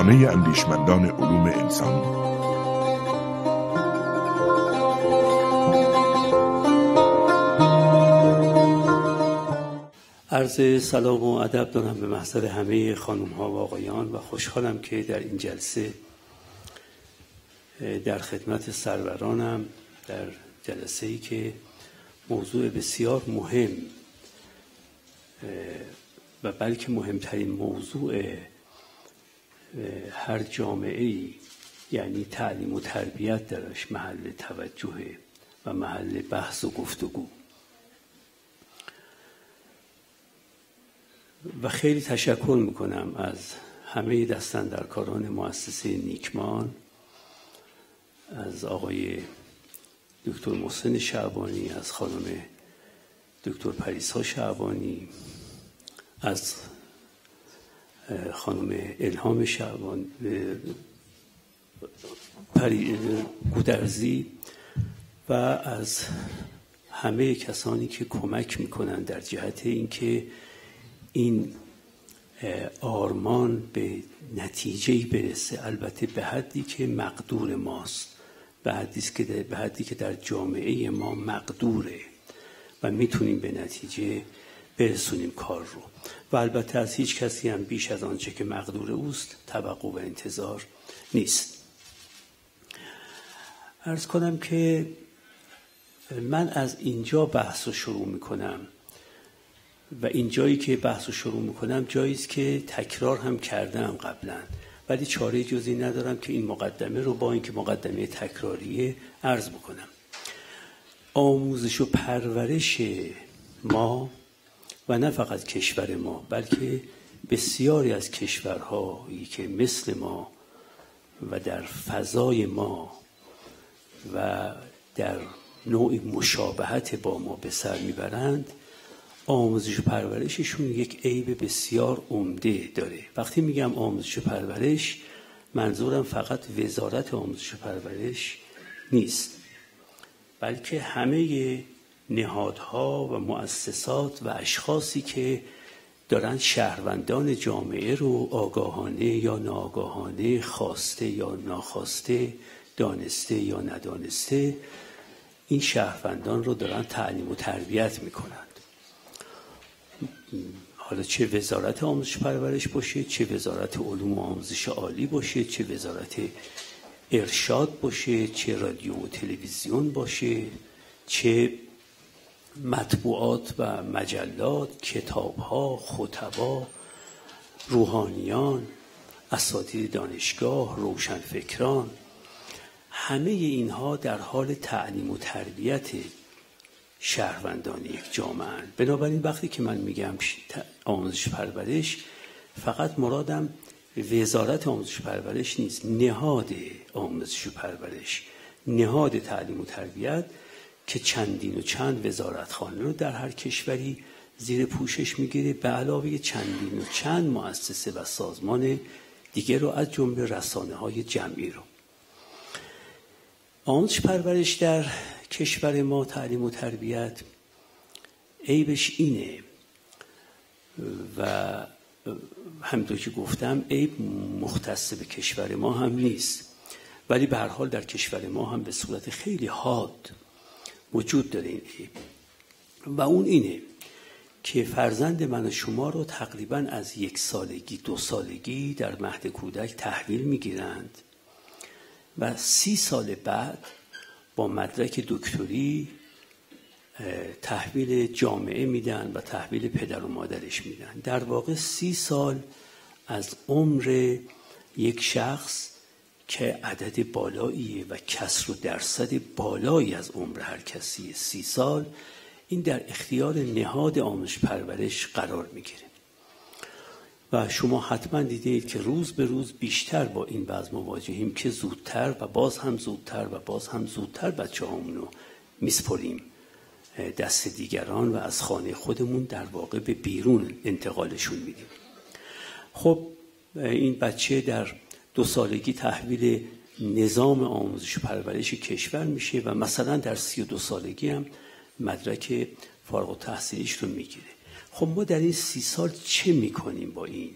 رسانه اندیشمندان علوم انسان. عرض سلام و ادب دارم به محضر همه خانم ها و آقایان و خوشحالم که در این جلسه در خدمت سرورانم در جلسه‌ای که موضوع بسیار مهم و بلکه مهمترین موضوع هر جامعه‌ای یعنی تعلیم و تربیت درش محل توجه و محل بحث و گفتگو. و خیلی تشکر میکنم از همه دستاندرکاران مؤسسه نیکمان، از آقای دکتر محسن شعبانی، از خانم دکتر پریسا شعبانی، از خانم الهام شعبانی گودرزی و از همه کسانی که کمک میکنن در جهت اینکه این آرمان به نتیجه‌ای برسه، البته به حدی که مقدور ماست، به حدی که در جامعه ما مقدوره و میتونیم به نتیجه برسونیم کار رو. و البته از هیچ کسی هم بیش از آنچه که مقدور اوست توقع و انتظار نیست. عرض کنم که من از اینجا بحث رو شروع میکنم و این جایی که بحث رو شروع میکنم جایی است که تکرار هم کردم قبلا، ولی چاره جزی ندارم که این مقدمه رو با اینکه مقدمه تکراریه عرض بکنم. آموزش و پرورش ما و نه فقط کشور ما بلکه بسیاری از کشورهایی که مثل ما و در فضای ما و در نوع مشابهت با ما به سر میبرند، آموزش و پرورششون یک عیب بسیار عمده داره. وقتی میگم آموزش و پرورش، منظورم فقط وزارت آموزش و پرورش نیست، بلکه همه نهادها و مؤسسات و اشخاصی که دارن شهروندان جامعه رو آگاهانه یا ناآگاهانه، خواسته یا ناخواسته، دانسته یا ندانسته، این شهروندان رو دارن تعلیم و تربیت میکنن. حالا چه وزارت آموزش پرورش باشه، چه وزارت علوم و آموزش عالی باشه، چه وزارت ارشاد باشه، چه رادیو و تلویزیون باشه، چه مطبوعات و مجلات، کتاب‌ها، خطبا، روحانیان، اساتید دانشگاه، روشنفکران، همه اینها در حال تعلیم و تربیت شهروندان یک جامعه اند. بنابراین وقتی که من میگم آموزش پرورش، فقط مرادم وزارت آموزش پرورش نیست، نهاد آموزش پرورش، نهاد تعلیم و تربیت که چندین و چند وزارتخانه رو در هر کشوری زیر پوشش میگیره، به علاوه چندین و چند مؤسسه و سازمان دیگر رو، از جمله رسانه‌های جمعی رو. آموزش پرورش در کشور ما، تعلیم و تربیت، عیبش اینه و همونطور که گفتم عیب مختص به کشور ما هم نیست، ولی به هر حال در کشور ما هم به صورت خیلی حاد وجود داره این عیب، و اون اینه که فرزند من و شما رو تقریباً از 1 سالگی 2 سالگی در مهد کودک تحویل میگیرند و 30 سال بعد با مدرک دکتری تحویل جامعه میدن و تحویل پدر و مادرش میدن. در واقع 30 سال از عمر یک شخص که عدد بالاییه و کسر و درصد بالایی از عمر هر کسی، 30 سال، این در اختیار نهاد آموزش پرورش قرار میگیره. و شما حتما دیدید که روز به روز بیشتر با این وضع مواجهیم که زودتر و باز هم زودتر و باز هم زودتر بچه‌هامون رو میسپریم دست دیگران و از خانه خودمون در واقع به بیرون انتقالشون میدیم. خب این بچه در 2 سالگی تحویل نظام آموزش و پرورش کشور میشه و مثلا در 32 سالگی هم مدرک فارغ التحصیلیش رو میگیره. خب ما در این 30 سال چه میکنیم با این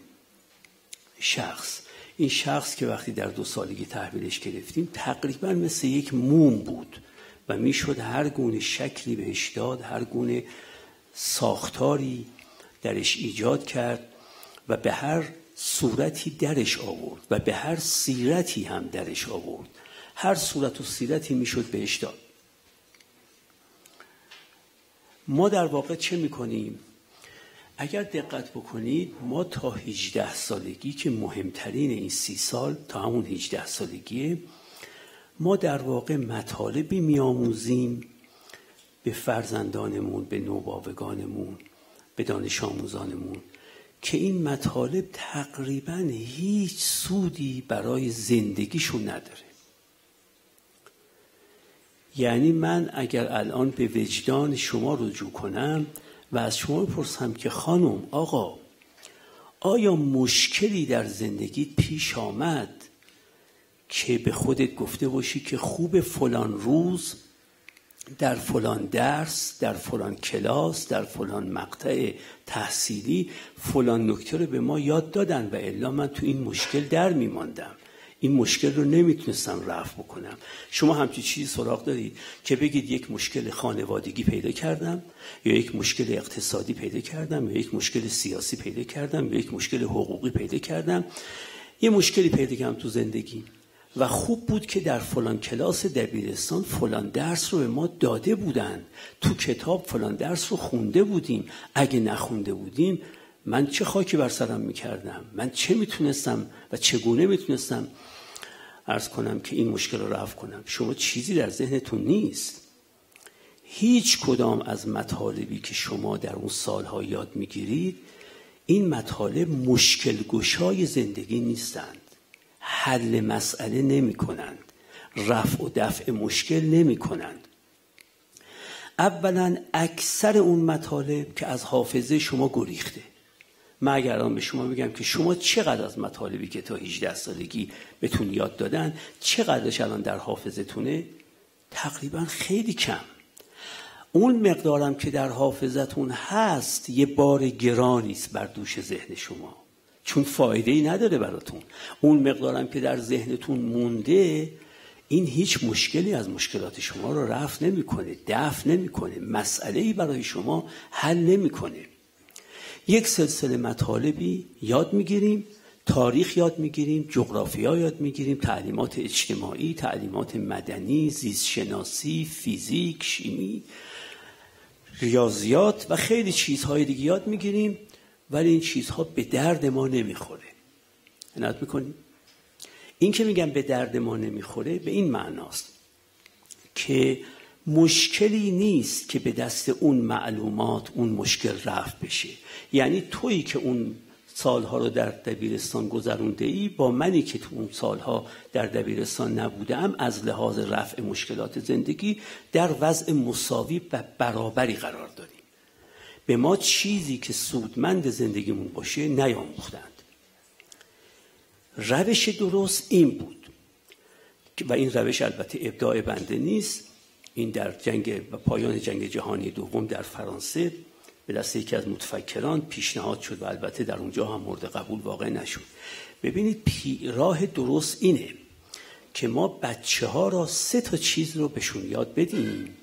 شخص؟ این شخص که وقتی در 2 سالگی تحویلش گرفتیم تقریبا مثل یک موم بود و میشد هر گونه شکلی بهش داد، هر گونه ساختاری درش ایجاد کرد و به هر صورتی درش آورد و به هر سیرتی هم درش آورد. هر صورت و سیرتی میشد بهش داد. ما در واقع چه میکنیم؟ اگر دقت بکنید ما تا 18 سالگی که مهمترین این 30 سال تا همون 18 سالگیه، ما در واقع مطالبی میآموزیم به فرزندانمون، به نوباوگانمون، به دانش آموزانمون که این مطالب تقریبا هیچ سودی برای زندگیشون نداره. یعنی من اگر الان به وجدان شما رجوع کنم و از شما بپرسم که خانم، آقا، آیا مشکلی در زندگیت پیش آمد که به خودت گفته باشی که خوب فلان روز در فلان درس، در فلان کلاس، در فلان مقطع تحصیلی فلان نکته رو به ما یاد دادن و الا من تو این مشکل در میماندم، این مشکل رو نمیتونستم رفع بکنم. شما همچین چیزی سراغ دارید که بگید یک مشکل خانوادگی پیدا کردم یا یک مشکل اقتصادی پیدا کردم یا یک مشکل سیاسی پیدا کردم یا یک مشکل حقوقی پیدا کردم، یه مشکلی پیدا کردم تو زندگی و خوب بود که در فلان کلاس دبیرستان فلان درس رو به ما داده بودن، تو کتاب فلان درس رو خونده بودیم، اگه نخونده بودیم من چه خاکی بر سرم میکردم، من چه میتونستم و چگونه میتونستم عرض کنم که این مشکل رو رفع کنم. شما چیزی در ذهنتون نیست. هیچ کدام از مطالبی که شما در اون سالها یاد میگیرید این مطالب مشکل گشای زندگی نیستند، حل مسئله نمی کنند، رفع و دفع مشکل نمی کنند. اولا اکثر اون مطالب که از حافظه شما گریخته. من اگر الان به شما بگم که شما چقدر از مطالبی که تا 18 سالگی بهتون یاد دادن چقدرش الان در حافظتونه؟ تقریبا خیلی کم. اون مقدارم که در حافظتون هست یه بار گرانی است بر دوش ذهن شما، چون فایده‌ای نداره براتون. اون مقدارم که در ذهنتون مونده این هیچ مشکلی از مشکلات شما رو رفع نمی‌کنه، دفع نمی‌کنه، مسئله‌ای برای شما حل نمی‌کنه. یک سلسله مطالبی یاد می‌گیریم، تاریخ یاد می‌گیریم، جغرافیا یاد می‌گیریم، تعلیمات اجتماعی، تعلیمات مدنی، زیست شناسی، فیزیک، شیمی، ریاضیات و خیلی چیزهای دیگه یاد می‌گیریم، ولی این چیزها به درد ما نمیخوره. عنایت میکنیم؟ این که میگم به درد ما نمیخوره به این معناست که مشکلی نیست که به دست اون معلومات اون مشکل رفع بشه. یعنی تویی که اون سالها رو در دبیرستان گذرونده ای با منی که تو اون سالها در دبیرستان نبودم از لحاظ رفع مشکلات زندگی در وضع مساوی و برابری قرار داریم. به ما چیزی که سودمند زندگیمون باشه نیاموختند. روش درست این بود و این روش البته ابداع بنده نیست. این در پایان جنگ جهانی دوم در فرانسه به دست یکی از متفکران پیشنهاد شد و البته در اونجا هم مورد قبول واقع نشد. ببینید راه درست اینه که ما بچه‌ها را 3 تا چیز رو بهشون یاد بدیم.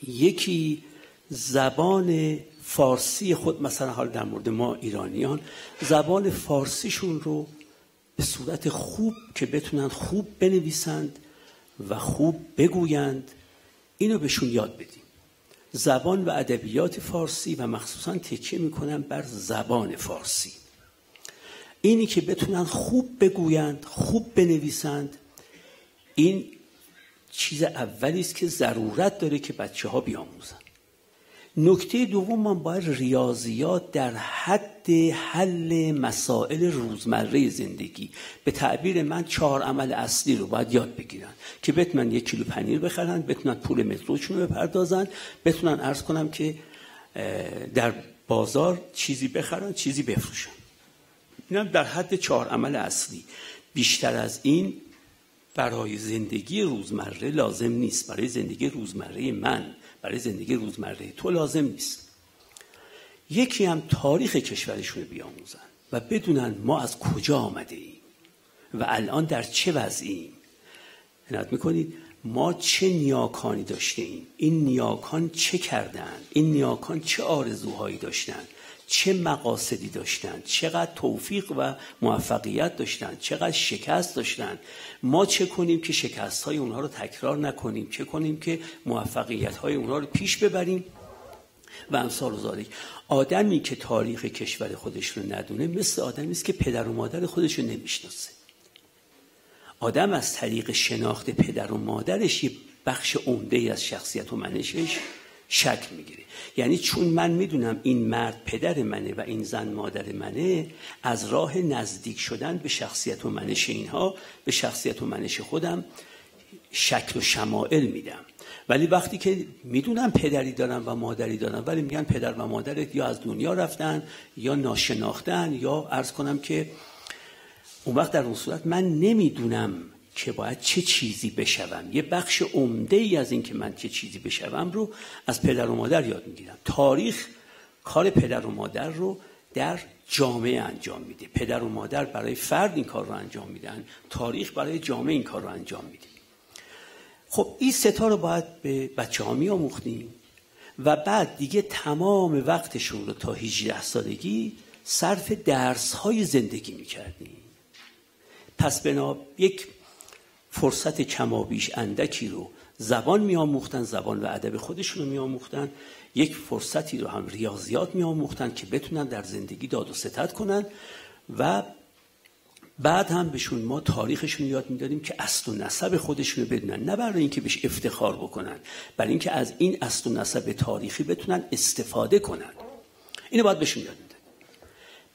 یکی زبان فارسی خود، مثلا حال در مورد ما ایرانیان زبان فارسیشون رو به صورت خوب که بتونن خوب بنویسند و خوب بگویند اینو بهشون یاد بدیم. زبان و ادبیات فارسی و مخصوصا تکیه میکنن بر زبان فارسی. اینی که بتونن خوب بگویند، خوب بنویسند، این چیز اولی است که ضرورت داره که بچه‌ها بیاموزن. نکته دوم من باید ریاضیات در حد حل مسائل روزمره زندگی، به تعبیر من 4 عمل اصلی رو باید یاد بگیرن که بتونن 1 کیلو پنیر بخرن، بتونن پول متروشون رو بپردازن، بتونن عرض کنم که در بازار چیزی بخرن، چیزی بفروشن. اینم در حد 4 عمل اصلی. بیشتر از این برای زندگی روزمره لازم نیست. برای زندگی روزمره من، برای زندگی روزمره تو لازم نیست. یکی هم تاریخ کشورشون رو بیاموزن و بدونن ما از کجا آمده ایم. و الان در چه وضعیم. عنایت میکنید ما چه نیاکانی داشتیم، این نیاکان چه کردن، این نیاکان چه آرزوهایی داشتن، چه مقاصدی داشتن، چقدر توفیق و موفقیت داشتن، چقدر شکست داشتن. ما چه کنیم که شکست‌های اونها رو تکرار نکنیم، چه کنیم که موفقیت‌های اونها رو پیش ببریم و امثال ذالک. آدمی که تاریخ کشور خودش رو ندونه مثل آدمی است که پدر و مادر خودش رو نمیشناسه. آدم از طریق شناخت پدر و مادرش یه بخش عمده‌ای از شخصیت و منشش شکل میگیره. یعنی چون من میدونم این مرد پدر منه و این زن مادر منه، از راه نزدیک شدن به شخصیت و منش اینها به شخصیت و منش خودم شکل و شمائل میدم. ولی وقتی که میدونم پدری دارم و مادری دارم ولی میگن پدر و مادرت یا از دنیا رفتن یا ناشناختن یا عرض کنم که اون وقت در اون صورت من نمیدونم که باید چه چیزی بشوم. یه بخش عمده‌ای از این که من چه چیزی بشوم رو از پدر و مادر یاد میگیرم. تاریخ کار پدر و مادر رو در جامعه انجام میده. پدر و مادر برای فرد این کار رو انجام میدن، تاریخ برای جامعه این کار رو انجام میده. خب این ستا رو باید به بچه‌ها میآموختیم و بعد دیگه تمام وقتشون رو تا 18 سالگی صرف درس‌های زندگی میکردیم. پس بنا یک فرصت کمابیش اندکی رو زبان میآموختن، زبان و ادب خودشون رو میآموختن، یک فرصتی رو هم ریاضیات میآموختن که بتونن در زندگی داد و ستد کنن و بعد هم بهشون ما تاریخشون یاد میدادیم که اصل و نسب خودشون رو بدونن، نه برای اینکه بهش افتخار بکنن، برای اینکه از این اصل و نسب تاریخی بتونن استفاده کنن. اینو باید بهشون یاد میدادیم.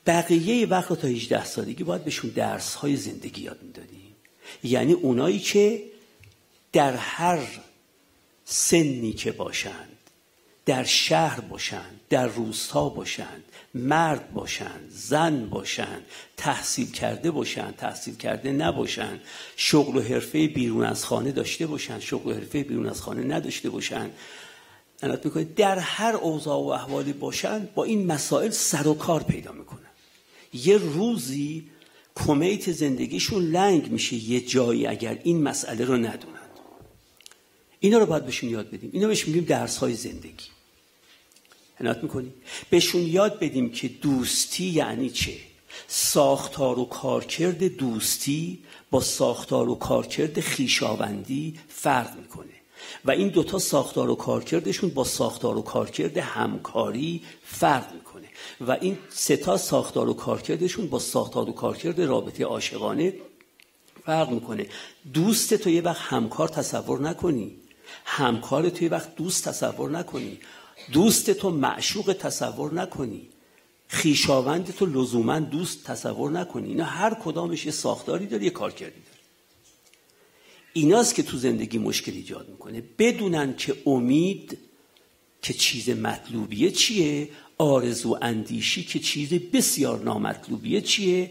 بقیه وقت رو تا 18 سالگی باید بهشون درس‌های زندگی یاد میدادیم. یعنی اونایی که در هر سنی که باشند، در شهر باشند، در روستا باشند، مرد باشند، زن باشند، تحصیل کرده باشند، تحصیل کرده نباشند، شغل و حرفه بیرون از خانه داشته باشند، شغل و حرفه بیرون از خانه نداشته باشند، عنایت میکنید در هر اوضاع و احوالی باشند با این مسائل سر و کار پیدا میکنن. یه روزی کمیت زندگیشون لنگ میشه یه جایی اگر این مسئله رو ندونن. اینا رو باید بهشون یاد بدیم. اینا بهش میگیم درس‌های زندگی. عنایت میکنیم بهشون یاد بدیم که دوستی یعنی چه. ساختار و کارکرد دوستی با ساختار و کارکرد خویشاوندی فرق میکنه و این دوتا ساختار و کارکردشون با ساختار و کارکرد همکاری فرق میکنه و این سه تا ساختار و کارکردشون با ساختار و کارکرد رابطه عاشقانه فرق میکنه. دوست تو یه وقت همکار تصور نکنی، همکار تو یه وقت دوست تصور نکنی، دوست تو معشوق تصور نکنی، خویشاوند تو لزوما دوست تصور نکنی. اینا هر کدامش یه ساختاری داره، یه کارکردی داره. ایناست که تو زندگی مشکل ایجاد میکنه. بدونن که امید که چیز مطلوبیه چیه، آرزو اندیشی که چیز بسیار نامطلوبیه چیه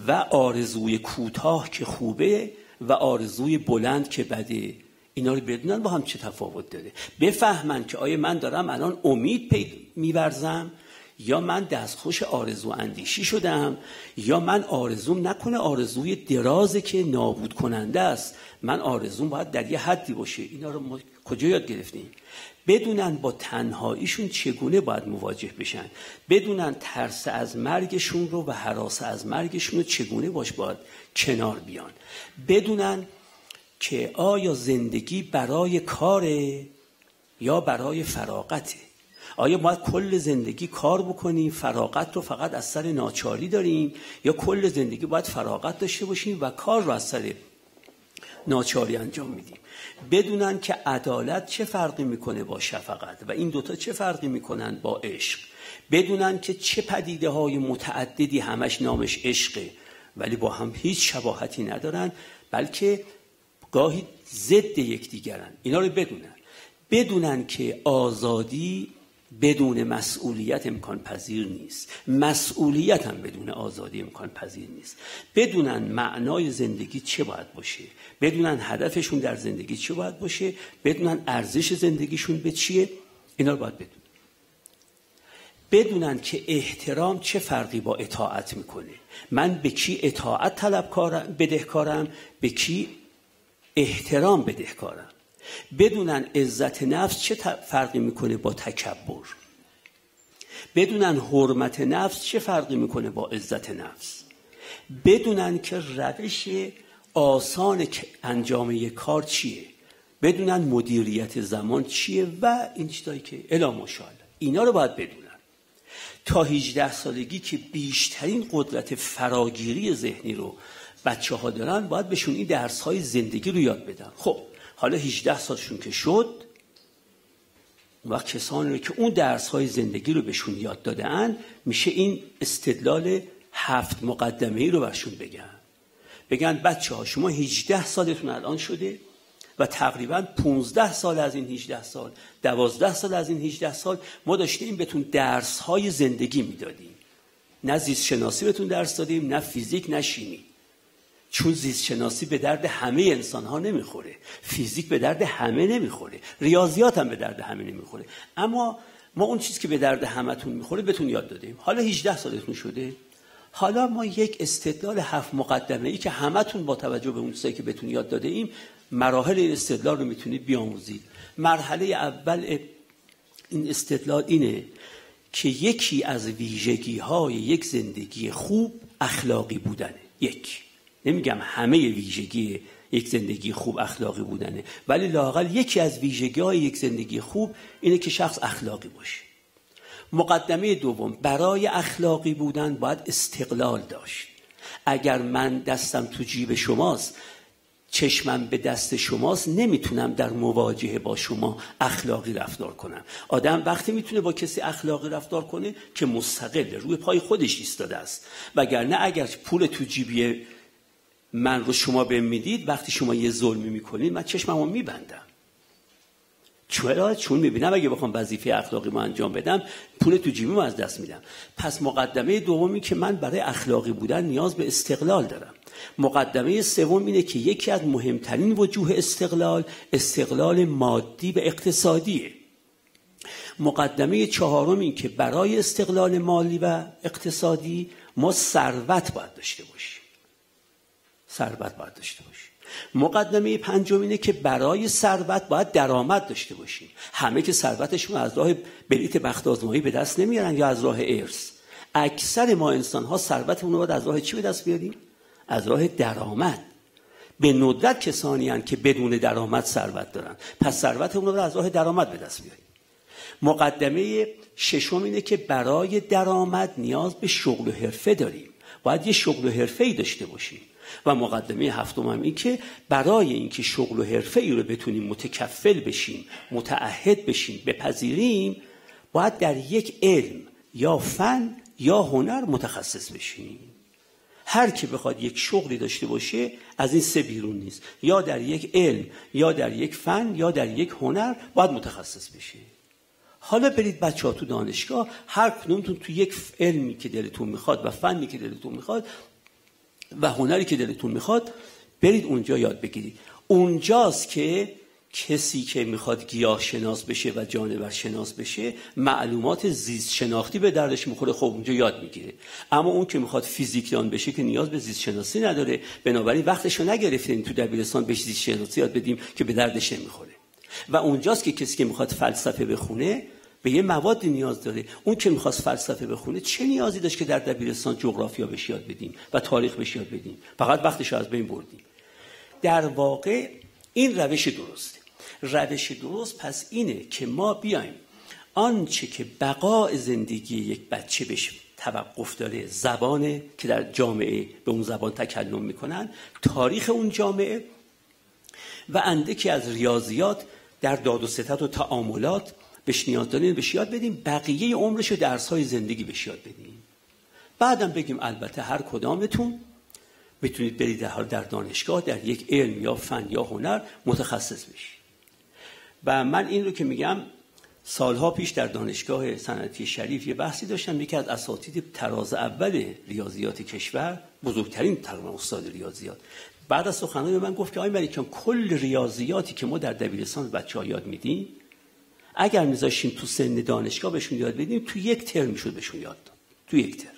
و آرزوی کوتاه که خوبه و آرزوی بلند که بده. اینا رو بدونن با هم چه تفاوت داره. بفهمن که آیا من دارم الان امید می‌ورزم یا من دستخوش آرزو اندیشی شدم یا من آرزوم نکنه آرزوی درازه که نابود کننده است. من آرزوم باید در یه حدی باشه. اینا رو ما کجا یاد گرفتیم؟ بدونن با تنهاییشون چگونه باید مواجه بشن، بدونن ترس از مرگشون رو و هراس از مرگشون رو چگونه باید کنار بیان، بدونن که آیا زندگی برای کاره یا برای فراغته. آیا باید کل زندگی کار بکنیم، فراغت رو فقط از سر ناچاری داریم، یا کل زندگی باید فراغت داشته باشیم و کار رو از سر ناچاری انجام میدیم. بدونن که عدالت چه فرقی میکنه با شفقت و این دوتا چه فرقی میکنن با عشق. بدونن که چه پدیده های متعددی همش نامش عشقه ولی با هم هیچ شباهتی ندارن بلکه گاهی ضد یکدیگرن. اینا رو بدونن که آزادی بدون مسئولیت امکان پذیر نیست، مسئولیت هم بدون آزادی امکان پذیر نیست. بدونن معنای زندگی چه باید باشه، بدونن هدفشون در زندگی چه باید باشه، بدونن ارزش زندگیشون به چیه. اینا رو باید بدونن. بدونن که احترام چه فرقی با اطاعت میکنه. من به کی اطاعت بدهکارم، به کی احترام بدهکارم. بدونن عزت نفس چه فرقی میکنه با تکبر. بدونن حرمت نفس چه فرقی میکنه با عزت نفس. بدونن که روش آسان انجام یک کار چیه. بدونن مدیریت زمان چیه و این چیزایی که الی ماشاءالله اینا رو باید بدونن. تا 18 سالگی که بیشترین قدرت فراگیری ذهنی رو بچه‌ها دارن، باید بهشون این درس‌های زندگی رو یاد بدن. خب حالا 18 سالشون که شد، اون وقت کسانی رو که اون درس‌های زندگی رو بهشون یاد دادن، میشه این استدلال 7 مقدمه‌ای رو برشون بگن بچه‌ها شما 18 سالتون الان شده و تقریباً 15 سال از این 18 سال، 12 سال از این 18 سال ما داشتیم بهتون درس‌های زندگی میدادیم. نه زیست شناسی بهتون درس دادیم، نه فیزیک، نه شیمی. چون زیست شناسی به درد همه انسان‌ها نمیخوره، فیزیک به درد همه نمیخوره، ریاضیات هم به درد همه نمیخوره. اما ما اون چیزی که به درد همتون میخوره بهتون یاد دادیم. حالا 18 سالتون شده، حالا ما یک استدلال 7 مقدمه‌ای که همتون با توجه به اون چیزایی که بهتون یاد داده ایم مراحل این استدلال رو میتونید بیاموزید. مرحله اول این استدلال اینه که یکی از ویژگی‌های یک زندگی خوب اخلاقی بودنه. نمیگم همه ویژگی یک زندگی خوب اخلاقی بودنه، ولی لااقل یکی از ویژگی‌های یک زندگی خوب اینه که شخص اخلاقی باشه. مقدمه دوم، برای اخلاقی بودن باید استقلال داشت. اگر من دستم تو جیب شماست، چشمم به دست شماست، نمیتونم در مواجهه با شما اخلاقی رفتار کنم. آدم وقتی میتونه با کسی اخلاقی رفتار کنه که مستقل روی پای خودش ایستاده است. وگرنه اگر پول تو جیبی من رو شما بهم میدید، وقتی شما یه ظلمی میکنید من چشممو میبندم. چون میبینم اگه بخوام وظیفه اخلاقی ما انجام بدم پول تو جیبیمو از دست میدم. پس مقدمه دومی که من برای اخلاقی بودن نیاز به استقلال دارم. مقدمه سوم اینه که یکی از مهمترین وجوه استقلال مادی و اقتصادیه. مقدمه چهارم این که برای استقلال مالی و اقتصادی ما ثروت باید داشته باشیم. مقدمه پنجم اینه که برای ثروت باید درآمد داشته باشیم. همه که ثروتشون از راه بلیت بخت آزمایی به دست نمیارن یا از راه ارث. اکثر ما انسان‌ها ثروتمون رو باید از راه چی به دست بیاریم؟ از راه درآمد. به ندرت کسانی هستند که بدون درآمد ثروت دارن. پس ثروتمون رو از راه درآمد به دست بیاریم. مقدمه ششم اینه که برای درآمد نیاز به شغل و حرفه داریم. باید یه شغل و حرفه‌ای داشته باشیم. و مقدمه هفتم هم این که برای اینکه شغل و حرفه‌ای رو بتونیم متکفل بشیم، متعهد بشیم، بپذیریم، باید در یک علم یا فن یا هنر متخصص بشیم. هر کی بخواد یک شغلی داشته باشه از این سه بیرون نیست. یا در یک علم، یا در یک فن، یا در یک هنر باید متخصص بشه. حالا برید بچه‌ها تو دانشگاه، هر کدومتون تو یک علمی که دلتون میخواد و فنی که دلتون میخواد و هنری که دلتون میخواد برید اونجا یاد بگیرید. اونجاست که کسی که میخواد گیاه شناس بشه و جانور شناس بشه معلومات زیست شناختی به دردش میخوره، خب اونجا یاد میگیره. اما اون که میخواد فیزیکدان بشه که نیاز به زیست شناسی نداره، بنابراین وقتشو نگرفتیم تو دبیرستان بهش زیست شناسی یاد بدیم که به دردش نمیخوره. و اونجاست که کسی که میخواد فلسفه بخونه به یه موادی نیاز داره. اون که میخواست فلسفه بخونه چه نیازی داشت که در دبیرستان جغرافیا بهش یاد بدیم و تاریخ بهش یاد بدیم؟ فقط وقتش از بین بردیم. در واقع این روش درسته. روش درست پس اینه که ما بیایم آنچه که بقای زندگی یک بچه بهش توقف داره، زبانه که در جامعه به اون زبان تکلم میکنن، تاریخ اون جامعه و اندکی از ریاضیات در داد و ستد و تعاملات بهش نیاز داریم، بهش یاد بدیم. بقیه عمرشو درس‌های زندگی بهش یاد بدیم. بعدم بگیم البته هر کدامتون میتونید برید در دانشگاه در یک علم یا فن یا هنر متخصص بشید. و من این رو که میگم سالها پیش در دانشگاه صنعتی شریف یه بحثی داشتم. یکی از اساتید طراز اول ریاضیات کشور، بزرگترین تقریبا استاد ریاضیات، بعد از سخنرانی من گفت که آقای ملیکان کل ریاضیاتی که ما در دبیرستان بچه‌ها یاد میدیم اگر میذاشیم تو سن دانشگاه بهشون یاد بدیم تو 1 ترم میشد بهشون یاد داد، تو 1 ترم.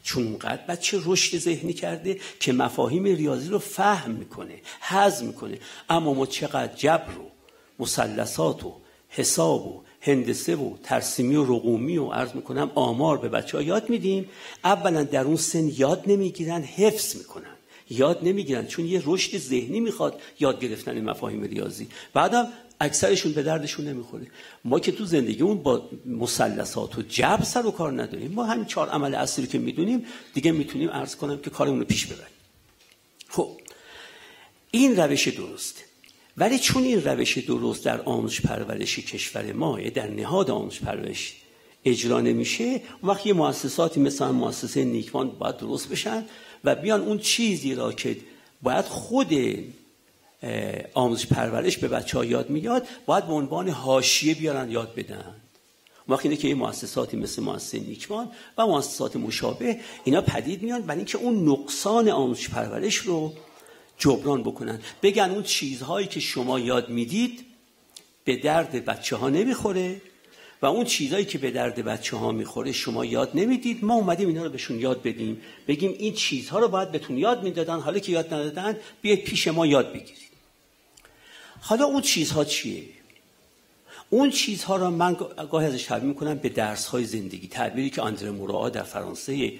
چون اونقدر بچه رشد ذهنی کرده که مفاهیم ریاضی رو فهم میکنه، هضم میکنه. اما ما چقدر جبر و مثلثات و حساب و هندسه و ترسیمی و رقومی و عرض میکنم آمار به بچه‌ها یاد میدیم. اولا در اون سن یاد نمیگیرن، حفظ میکنن، یاد نمیگیرن، چون یه رشد ذهنی میخواد یاد گرفتن مفاهیم ریاضی. بعدم اکثرشون به دردشون نمیخوره. ما که تو زندگیمون با مثلثات و جبر سر و کار نداریم، ما همین 4 عمل اصلی که میدونیم دیگه میتونیم عرض کنم که کارمون رو پیش ببریم. خب این روش درسته، ولی چون این روش درست در آموزش پرورش کشور ما در نهاد آموزش پرورش اجرا نمیشه، اون وقت یه مؤسساتی مثلا مؤسسه نیکوان باید درست بشن و بیان اون چیزی را که باید خود آموزش پرورش به بچه‌ها یاد میاد باید به عنوان حاشیه بیارن یاد بدن. اون وقت اینه که این مؤسساتی مثل مؤسسه نیکوان و مؤسسات مشابه اینا پدید میان برای اینکه اون نقصان آموزش پرورش رو جبران بکنن. بگن اون چیزهایی که شما یاد میدید به درد بچه‌ها نمیخوره و اون چیزهایی که به درد بچه‌ها میخوره شما یاد نمیدید. ما اومدیم اینا رو بهشون یاد بدیم، بگیم این چیزها رو باید بهتون یاد میدادن، حالا که یاد ندادن بیاید پیش ما یاد بگیرید. حالا اون چیزها چیه؟ اون چیزها را من گاهی ازش تعبیر میکنم به درس‌های زندگی، تعبیری که آندره موراآ در فرانسه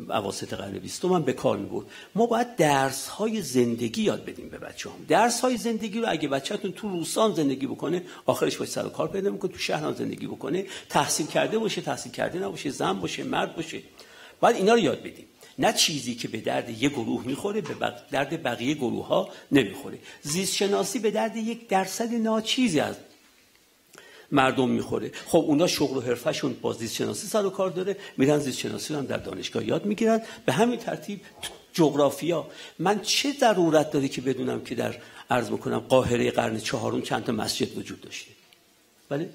اواسط قرن 20 من به کار می‌برد. ما باید درس‌های زندگی یاد بدیم به بچه‌هام. درس‌های زندگی رو اگه بچه‌تون تو روستان زندگی بکنه، آخرش باید سر و کار پیدا می‌کنه، تو شهر زندگی بکنه، تحصیل کرده باشه، تحصیل کرده نباشه، زن باشه، مرد باشه. باید اینا رو یاد بدیم. نه چیزی که به درد یک گروه می‌خوره به درد بقیه گروه‌ها نمی‌خوره. زیست شناسی به درد 1% ناچیزی از مردم میخوره. خب اونا شغل و حرفشون با زیست شناسی سر و کار داره، میرن زیست شناسی رو هم در دانشگاه یاد میگیرن. به همین ترتیب جغرافیا، من چه ضرورت داره که بدونم که در عرض بکنم قاهره قرن 4 چند تا مسجد وجود داشته؟ بله؟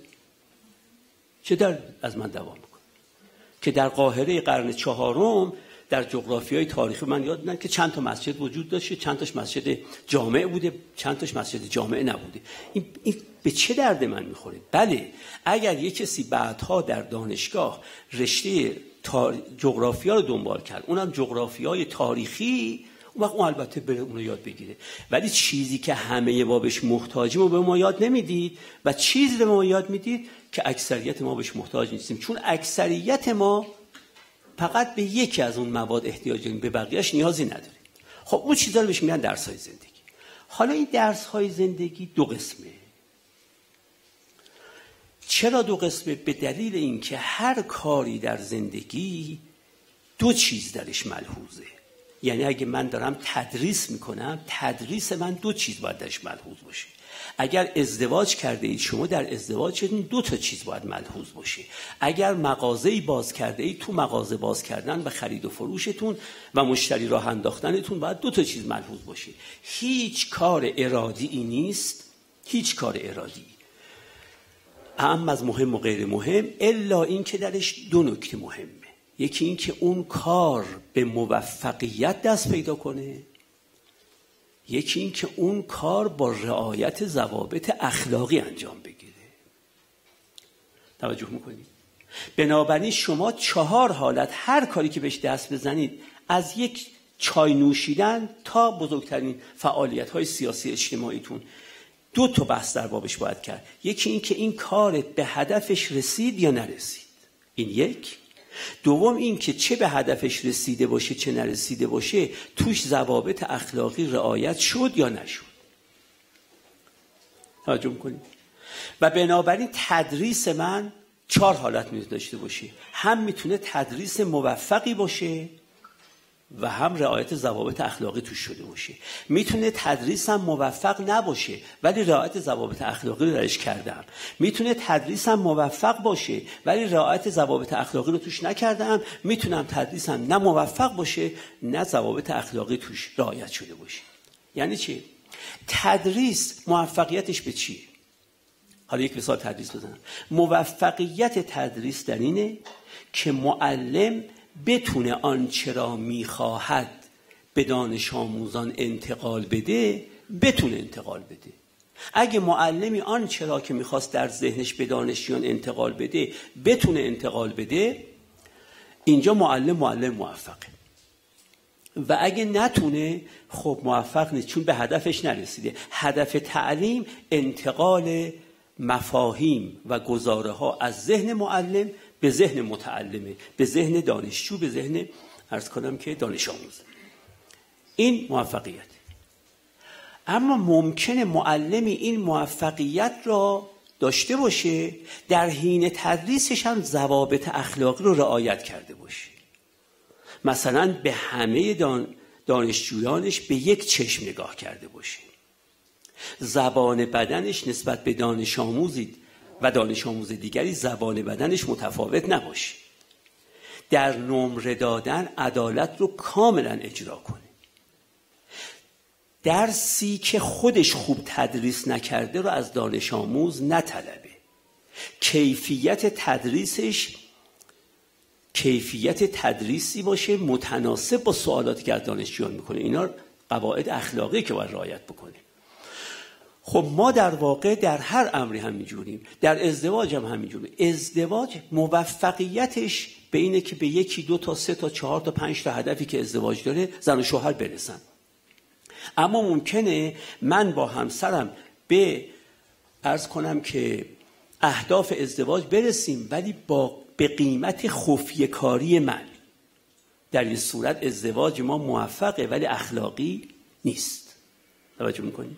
چه در از من دوام میکنه که در قاهره قرن 4 در جغرافیای تاریخی من یاد میدن که چند تا مسجد وجود داشته، چند تاش مسجد جامع بوده، چند تاش مسجد جامع نبوده. این به چه درد من میخوره؟ بله، اگر یک کسی بعدها در دانشگاه رشته جغرافیا رو دنبال کرد، اونم جغرافیای تاریخی، اون وقت اون البته بره اون رو یاد بگیره. ولی چیزی که همه ما بهش محتاجیم رو به ما یاد نمیدید و چیزی رو به ما یاد میدید که اکثریت ما بهش محتاج نیستیم، چون اکثریت ما فقط به یکی از اون مواد احتیاج داریم، به بقیه‌اش نیازی نداریم. خب اون چیزا رو بهش میگن درس‌های زندگی. حالا این درس‌های زندگی 2 قسمه. چرا 2 قسمه؟ به دلیل اینکه هر کاری در زندگی 2 چیز درش ملحوظه. یعنی اگه من دارم تدریس میکنم، تدریس من 2 چیز باید درش ملحوظ باشه. اگر ازدواج کرده اید شما، در ازدواجتون 2 تا چیز باید ملحوظ باشه. اگر مغازه‌ای باز کرده اید، تو مغازه باز کردن و خرید و فروشتون و مشتری راه انداختنتون باید 2 تا چیز ملحوظ باشه. هیچ کار ارادی نیست، هیچ کار ارادی، اهم از مهم و غیر مهم، الا این که درش 2 نکته مهمه. یکی این که اون کار به موفقیت دست پیدا کنه، یکی این که اون کار با رعایت ضوابط اخلاقی انجام بگیره. توجه میکنید؟ بنابراین شما 4 حالت هر کاری که بهش دست بزنید، از یک چای نوشیدن تا بزرگترین فعالیت‌های سیاسی اجتماعیتون، 2 تا بحث در بابش باید کرد. یکی این که این کارت به هدفش رسید یا نرسید، این یک. دوم این که چه به هدفش رسیده باشه چه نرسیده باشه توش ضوابط اخلاقی رعایت شد یا نشد. توجه می‌کنید؟ و بنابراین تدریس من 4 حالت میتونه داشته باشه. هم میتونه تدریس موفقی باشه و هم رعایت ضوابط اخلاقی توش شده باشه. میتونه تدریسم موفق نباشه ولی رعایت ضوابط اخلاقی رو درش کردم. میتونه تدریسم موفق باشه ولی رعایت ضوابط اخلاقی رو توش نکردم. میتونم تدریسم نه موفق باشه نه ضوابط اخلاقی توش رعایت شده باشه. یعنی چی؟ تدریس موفقیتش به چیه؟ حالا یک مثال تدریس بزنم. موفقیت تدریس در اینه که معلم بتونه آنچه را میخواهد به دانش آموزان انتقال بده، بتونه انتقال بده. اگه معلمی آن چرا که میخواست در ذهنش به دانشجویان انتقال بده بتونه انتقال بده، اینجا معلم موفقه. و اگه نتونه خب موفق نیست، چون به هدفش نرسیده. هدف تعلیم انتقال مفاهیم و گزاره ها از ذهن معلم به ذهن متعلمه، به ذهن دانشجو، به ذهن عرض کنم که دانش آموز. این موفقیت. اما ممکنه معلمی این موفقیت را داشته باشه، در حین تدریسش هم ضوابط اخلاقی رو رعایت کرده باشه. مثلا به همه دانشجویانش به یک چشم نگاه کرده باشه. زبان بدنش نسبت به دانش آموزی و دانش آموز دیگری زبان بدنش متفاوت نباشه. در نمره دادن عدالت رو کاملا اجرا کنه. درسی که خودش خوب تدریس نکرده رو از دانش آموز نطلبه. کیفیت تدریسی باشه متناسب با سوالاتی که از دانشجویان میکنه. اینا قواعد اخلاقی که باید رعایت بکنه. خب ما در واقع در هر امری همینجوریم، در ازدواج هم همینجوریم. ازدواج موفقیتش به اینه که به 1 2 تا 3 تا 4 تا 5 تا هدفی که ازدواج داره زن و شوهر برسن. اما ممکنه من با همسرم به عرض کنم که اهداف ازدواج برسیم ولی به قیمت خفیه کاری من. در این صورت ازدواج ما موفقه ولی اخلاقی نیست. توجه میکنید؟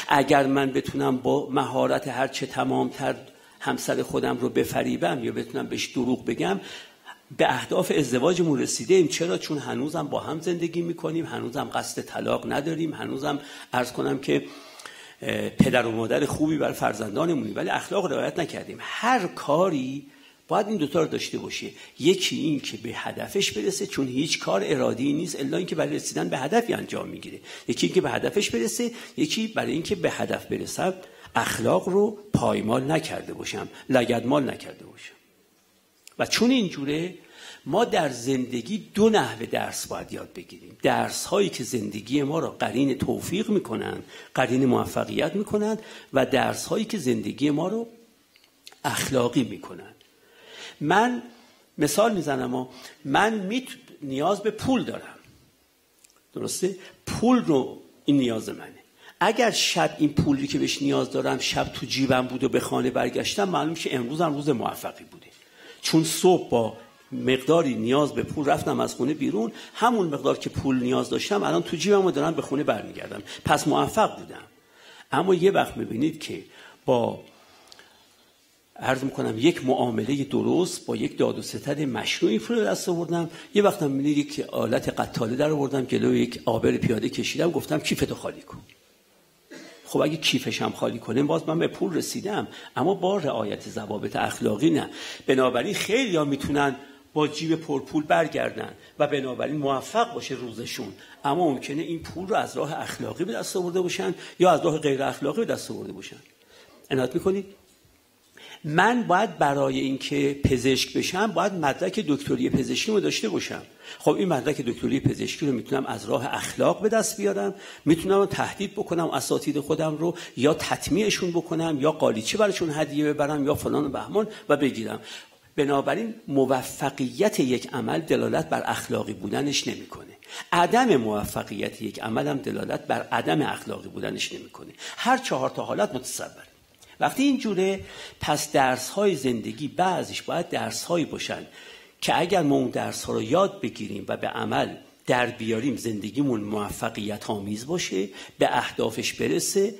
اگر من بتونم با مهارت هرچه تمامتر همسر خودم رو بفریبم یا بتونم بهش دروغ بگم، به اهداف ازدواجمون رسیدیم. چرا؟ چون هنوزم با هم زندگی میکنیم، هنوزم قصد طلاق نداریم، هنوزم عرض کنم که پدر و مادر خوبی برای فرزندانمونیم ولی اخلاق رعایت نکردیم. هر کاری باید این دوتا رو داشته باشه. یکی این که به هدفش برسه، چون هیچ کار ارادی نیست الا اینکه برای رسیدن به هدفی انجام میگیره. یکی این که به هدفش برسه، یکی برای اینکه به هدف برسه اخلاق رو پایمال نکرده باشم، لگدمال نکرده باشم. و چون اینجوره ما در زندگی 2 نحوه درس باید یاد بگیریم. درس هایی که زندگی ما را قرین توفیق میکنن، قرین موفقیت میکنن، و درس هایی که زندگی ما رو اخلاقی میکنن. من مثال میزنم، من نیاز به پول دارم، درسته؟ پول رو این نیاز منه. اگر شب این پولی که بهش نیاز دارم شب تو جیبم بود و به خانه برگشتم، معلوم میشه امروزم روز موفقی بوده، چون صبح با مقداری نیاز به پول رفتم از خونه بیرون، همون مقدار که پول نیاز داشتم الان تو جیبم و دارم به خونه برمیگردم، پس موفق بودم. اما یه وقت میبینید که با عرض میکنم یک معامله درست با یک داد و ستد مشروعی پول دست آوردم، یه وقت میبینید یک آلت قتاله در آوردم جلوی یک آبر پیاده کشیدم، گفتم کیفتو خالی کن. خب اگه کیفش هم خالی کنه باز من به پول رسیدم، اما با رعایت ضوابط اخلاقی نه. بنابراین خیلی‌ها میتونن با جیب پرپول برگردن و بنابراین موفق باشه روزشون، اما ممکنه این پول رو از راه اخلاقی به دست آورده باشن یا از راه غیر اخلاقی به دست آورده باشن. عنایت میکنید؟ من باید برای اینکه پزشک بشم باید مدرک دکتری پزشکی رو داشته باشم. خب این مدرک دکتری پزشکی رو میتونم از راه اخلاق به دست بیارم، میتونم تهدید بکنم اساتید خودم رو، یا تطمیعشون بکنم، یا قالیچه براشون هدیه ببرم، یا فلان و بهمان و بگیرم. بنابراین موفقیت یک عمل دلالت بر اخلاقی بودنش نمیکنه. عدم موفقیت یک عمل هم دلالت بر عدم اخلاقی بودنش نمیکنه. هر 4 تا حالت متصوره. وقتی اینجوره پس درس‌های زندگی بعضیش باید درس‌هایی باشن که اگر ما اون درس‌ها رو یاد بگیریم و به عمل در بیاریم زندگیمون موفقیت آمیز باشه، به اهدافش برسه.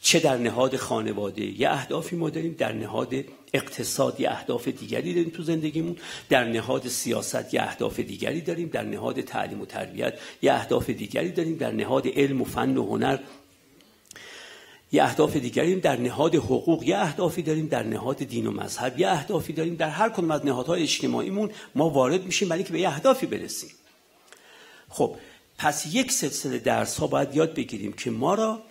چه در نهاد خانواده یه اهدافی ما داریم، در نهاد اقتصاد یه اهداف دیگری داریم تو زندگیمون، در نهاد سیاست یه اهداف دیگری داریم، در نهاد تعلیم و تربیت یه اهداف دیگری داریم، در نهاد علم و فن و هنر یه اهداف دیگری داریم، در نهاد حقوق یه اهدافی داریم، در نهاد دین و مذهب یه اهدافی داریم. در هر کدوم از نهادهای اجتماعیمون ما وارد میشیم برای اینکه به یه اهدافی برسیم. خب پس یک سلسله درس‌ها باید یاد بگیریم که ما را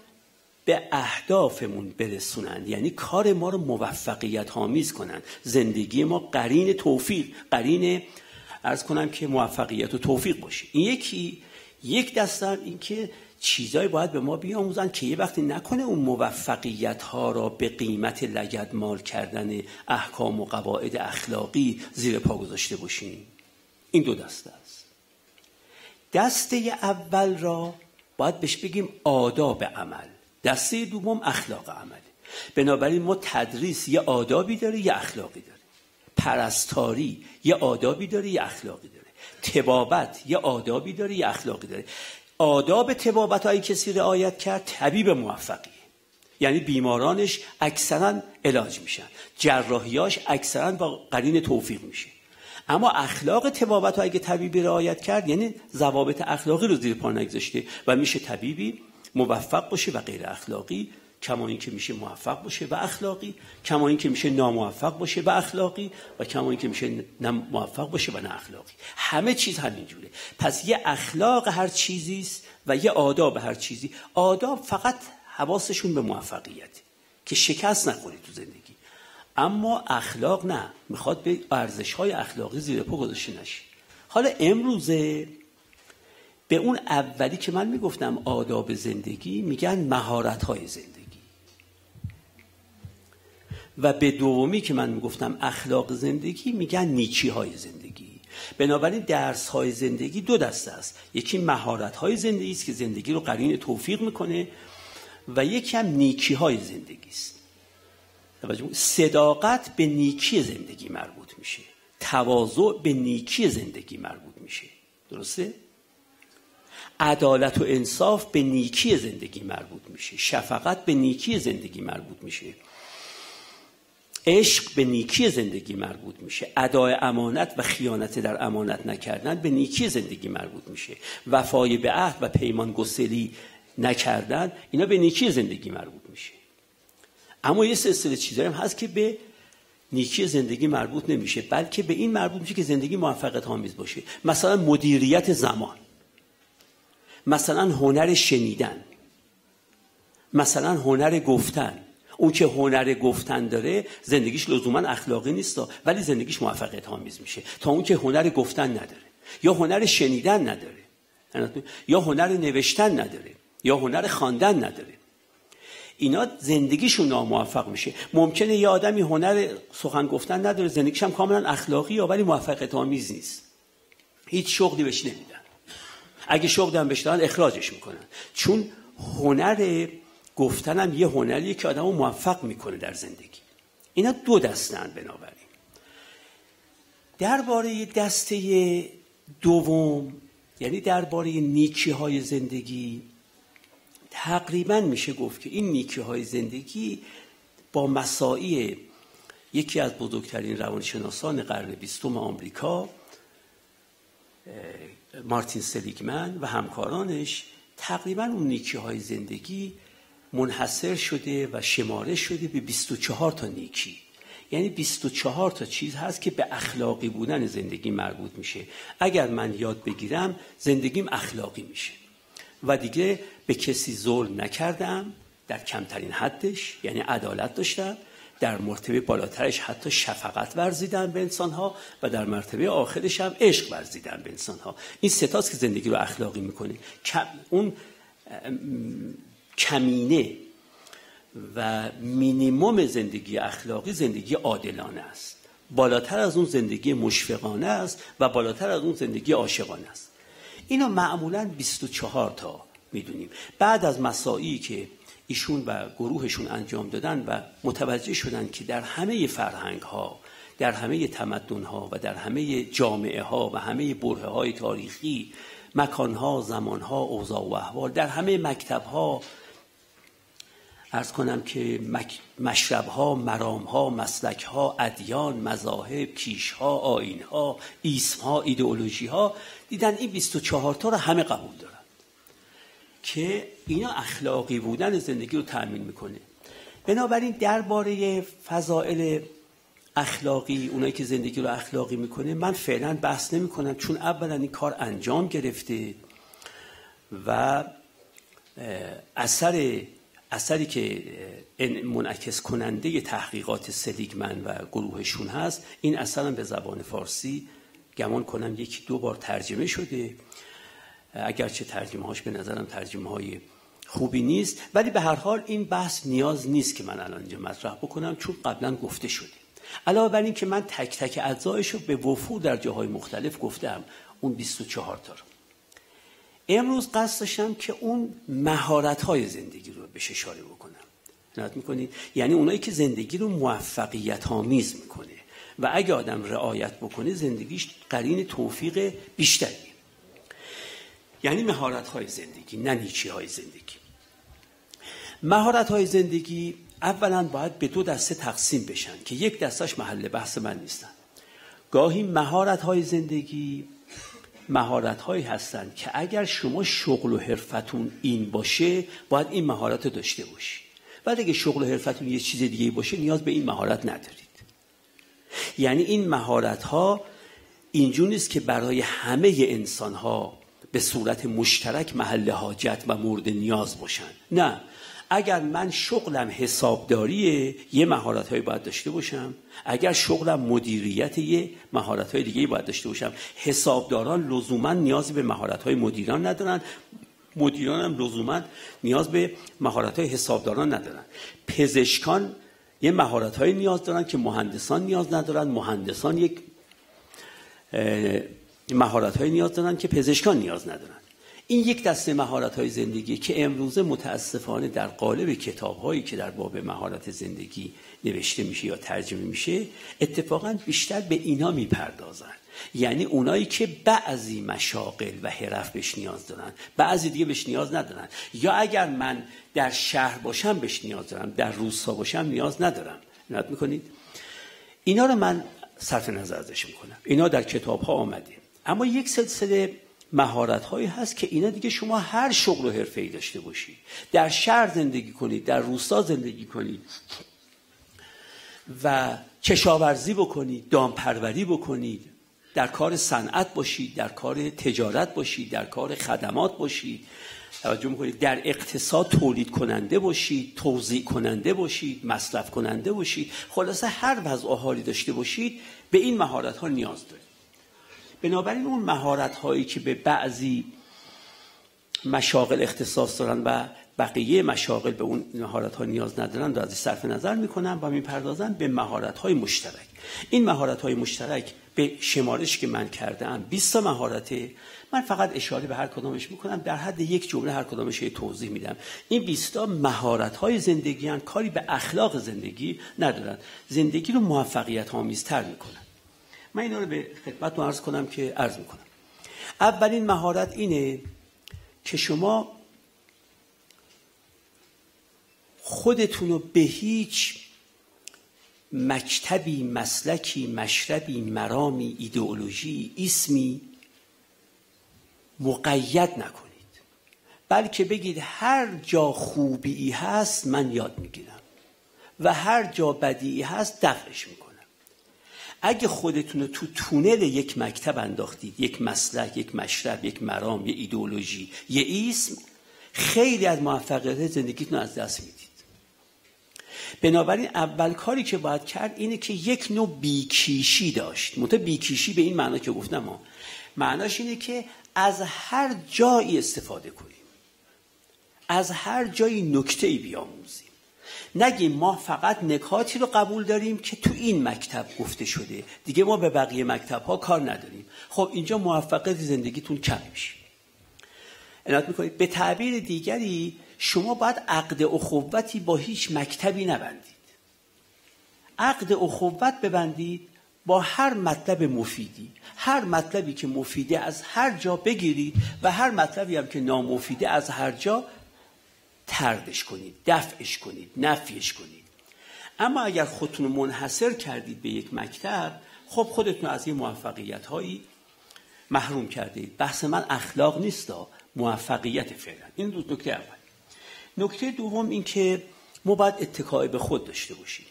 به اهدافمون برسونن، یعنی کار ما رو موفقیت آمیز کنن، زندگی ما قرین توفیق، قرین عرض کنم که موفقیت و توفیق باشه. این یک دستن این که چیزایی باید به ما بیاموزن که یه وقتی نکنه اون موفقیت ها را به قیمت لگدمال کردن احکام و قواعد اخلاقی زیر پا گذاشته باشیم. این دو دسته است. دسته اول را باید بهش بگیم آداب عمل، دسته دوم اخلاق عمل. بنابراین ما تدریس یه آدابی داره یه اخلاقی داره، پرستاری یه آدابی داره یه اخلاقی داره، طبابت یه آدابی داره یه اخلاقی داره. آداب طبابت هایی کسی رعایت کرد طبیب موفقیه، یعنی بیمارانش اکثرا علاج میشن، جراحیاش اکثرا با قرین توفیق میشه. اما اخلاق طبابت هایی که طبیبی رعایت کرد یعنی ضوابط اخلاقی رو زیر پا نگذاشته و میشه طبیبی موفق باشه و غیر اخلاقی، کما این که میشه موفق باشه و اخلاقی، کما این که میشه ناموفق باشه و اخلاقی، و کما این که میشه موفق باشه و نه اخلاقی. همه چیز همینجوره. پس یه اخلاق هر چیزی است و یه آداب هر چیزی. آداب فقط حواسشون به موفقیت که شکست نخوری تو زندگی، اما اخلاق نه، میخواد به ارزش‌های اخلاقی زیر پا گذاشته نشی. حالا امروزه به اون اولی که من میگفتم آداب زندگی میگن مهارت‌های زندگی، و به دومی که من میگفتم اخلاق زندگی میگن نیکی‌های زندگی. بنابراین درس‌های زندگی دو دسته است، یکی مهارت‌های زندگی است که زندگی رو قرین توفیق میکنه و یکی هم نیکی‌های زندگی است. صداقت به نیکی زندگی مربوط میشه، تواضع به نیکی زندگی مربوط میشه، درسته؟ عدالت و انصاف به نیکی زندگی مربوط میشه، شفقت به نیکی زندگی مربوط میشه، عشق به نیکی زندگی مربوط میشه، ادای امانت و خیانت در امانت نکردن به نیکی زندگی مربوط میشه، وفای به عهد و پیمان گسلی نکردن اینا به نیکی زندگی مربوط میشه. اما یه سلسله چیزایی هم هست که به نیکی زندگی مربوط نمیشه، بلکه به این مربوط میشه که زندگی موفقیت آمیز باشه. مثلا مدیریت زمان، مثلا هنر شنیدن، مثلا هنر گفتن. اون که هنر گفتن داره زندگیش لزوما اخلاقی نیست ولی زندگیش موفقیت آمیز میشه، تا اون که هنر گفتن نداره یا هنر شنیدن نداره یا هنر نوشتن نداره یا هنر خواندن نداره، اینا زندگیشون ناموفق میشه. ممکنه یه آدمی هنر سخن گفتن نداره، زندگیش هم کاملا اخلاقی ولی موفقیت آمیز نیست، هیچ شغلی بهش نمیدن، اگه شغلی هم بهش دادن اخراجش میکنن، چون هنر گفتن هم یه هنریه که آدمو موفق میکنه در زندگی. اینا دو دسته‌اند. بنابراین درباره دسته دوم، یعنی درباره نیکی‌های زندگی، تقریبا میشه گفت که این نیکی‌های زندگی با مساعی یکی از بزرگترین روانشناسان قرن 20 آمریکا، مارتین سلیگمن و همکارانش، تقریبا اون نیکی‌های زندگی منحصر شده و شماره شده به 24 تا نیکی. یعنی 24 تا چیز هست که به اخلاقی بودن زندگی مربوط میشه. اگر من یاد بگیرم زندگیم اخلاقی میشه و دیگه به کسی ظلم نکردم در کمترین حدش، یعنی عدالت داشتم، در مرتبه بالاترش حتی شفقت ورزیدم به انسانها و در مرتبه آخرش هم عشق ورزیدم به انسانها. این سه تاست که زندگی رو اخلاقی میکنه. اون کمینه و مینیمم زندگی اخلاقی زندگی عادلانه است، بالاتر از اون زندگی مشفقانه است و بالاتر از اون زندگی عاشقانه است. اینا معمولاً 24 تا میدونیم. بعد از مساعی که ایشون و گروهشون انجام دادن و متوجه شدن که در همه فرهنگ ها، در همه تمدن ها و در همه جامعه ها و همه برهه های تاریخی، مکان ها، زمان ها، اوضاع و احوال، در همه مکتب ها، عرض کنم که مشرب ها، مرام ها، مسلک ها، ادیان، مذاهب، کیش ها، آیین ها، اسم ها، ایدئولوژی ها، دیدن این 24 تا رو همه قبول دارن که اینا اخلاقی بودن زندگی رو تأمین میکنه. بنابراین درباره فضائل اخلاقی، اونایی که زندگی رو اخلاقی میکنه، من فعلا بحث نمی کنم، چون اولا این کار انجام گرفته و اثری که منعکس کننده تحقیقات سلیگمن و گروهشون هست، این اثر هم به زبان فارسی گمان کنم 1-2 بار ترجمه شده اگرچه ترجمه هاش به نظرم ترجمه های خوبی نیست، ولی به هر حال این بحث نیاز نیست که من الان اینجا مطرح بکنم چون قبلا گفته شده. علاوه بر این که من تک تک اجزایش رو به وفور در جاهای مختلف گفتم، اون 24 تا رو. امروز قصد داشتم که اون مهارت‌های زندگی رو بهش اشاره بکنم. نگاه می‌کنید؟ یعنی اونایی که زندگی رو موفقیت آمیز می‌کنه و اگه آدم رعایت بکنه زندگیش قرین توفیق بیشتریه. یعنی مهارت‌های زندگی، نه نیچی‌های زندگی. مهارت‌های زندگی اولا باید به 2 دسته تقسیم بشن که یک دستش محل بحث من نیستن. گاهی مهارت‌های زندگی مهارت‌هایی هستن که اگر شما شغل و حرفتون این باشه باید این مهارت رو داشته باشی. بعد اگه شغل و حرفتون یه چیز دیگه باشه نیاز به این مهارت ندارید. یعنی این مهارت‌ها اینجور نیست که برای همه انسان‌ها به صورت مشترک محل حاجت و مورد نیاز باشن. نه، اگر من شغلم حسابداریه یه مهارت‌هایی باید داشته باشم، اگر شغلم مدیریت یه مهارت‌های دیگه باید داشته باشم. حسابداران لزوما نیازی به مهارت‌های مدیران ندارن، مدیران هم لزوما نیاز به مهارت‌های حسابداران ندارن. پزشکان یه مهارت‌های نیاز دارن که مهندسان نیاز ندارن، مهندسان یک مهارت‌های نیاز دارن که پزشکان نیاز ندارن. این یک دسته مهارت‌های زندگی که امروزه متاسفانه در قالب کتاب‌هایی که در باب مهارت زندگی نوشته میشه یا ترجمه میشه اتفاقاً بیشتر به اینا میپردازن. یعنی اونایی که بعضی مشاغل و حرف بهش نیاز دارن، بعضی دیگه بهش نیاز ندارن، یا اگر من در شهر باشم بهش نیاز دارم، در روستا باشم نیاز ندارم. نگاه می‌کنید؟ اینا رو من صرف نظر ازش میکنم. اینا در کتاب‌ها آمده. اما یک سلسله مهارت‌هایی هست که اینا دیگه شما هر شغل و حرفه‌ای داشته باشید، در شهر زندگی کنید، در روستا زندگی کنید و کشاورزی بکنید، دامپروری بکنید، در کار صنعت باشید، در کار تجارت باشید، در کار خدمات باشید، توجه می‌کنید، در اقتصاد تولید کننده باشید، توزیع کننده باشید، مصرف کننده باشید، خلاصه هر وضع و حالی داشته باشید به این مهارت‌ها نیاز دارید. بنابراین اون مهارت‌هایی که به بعضی مشاغل اختصاص دارن و بقیه مشاغل به اون مهارت‌ها نیاز ندارن رو ازش صرف نظر می‌کنن و می‌پردازن به مهارت‌های مشترک. این مهارت‌های مشترک به شمارش که من کردم 20 تا مهارته. من فقط اشاره به هر کدامش می‌کنم، در حد یک جمله هر کدامش توضیح میدم. این 20 تا مهارت‌های زندگی ان، کاری به اخلاق زندگی ندارن، زندگی رو موفقیت آمیزتر می‌کنن. من اینا رو به خدمتتون عرض می‌کنم. اولین مهارت اینه که شما خودتون رو به هیچ مکتبی، مسلکی، مشربی، مرامی، ایدئولوژی، اسمی مقید نکنید، بلکه بگید هر جا خوبی هست من یاد میگیرم و هر جا بدی هست دفعش میکنم. اگه خودتون رو تو تونل یک مکتب انداختید، یک مسلک، یک مشرب، یک مرام، یک ایدئولوژی، یک اسم، خیلی از موفقیت زندگیتون از دست میدید. بنابراین اول کاری که باید کرد اینه که یک نوع بیکیشی داشت. منتها بیکیشی به این معنا که گفتم، معناش اینه که از هر جایی استفاده کنیم، از هر جایی نکته‌ای بیاموزیم. نگیم ما فقط نکاتی رو قبول داریم که تو این مکتب گفته شده، دیگه ما به بقیه مکتب‌ها کار نداریم. خب اینجا موفقیت زندگیتون کم میشه. عنایت میکنید. به تعبیر دیگری شما باید عقد اخوتی با هیچ مکتبی نبندید. عقد اخوت ببندید با هر مطلب مفیدی. هر مطلبی که مفیده از هر جا بگیرید و هر مطلبی هم که نامفیده از هر جا طردش کنید، دفعش کنید، نفیش کنید. اما اگر خودتون منحصر کردید به یک مکتب، خب خودتون از این موفقیت‌هایی محروم کردید. بحث من اخلاق نیست، موفقیت فعلا. این دو نکته اول. نکته دوم این که ما باید اتکای به خود داشته باشیم.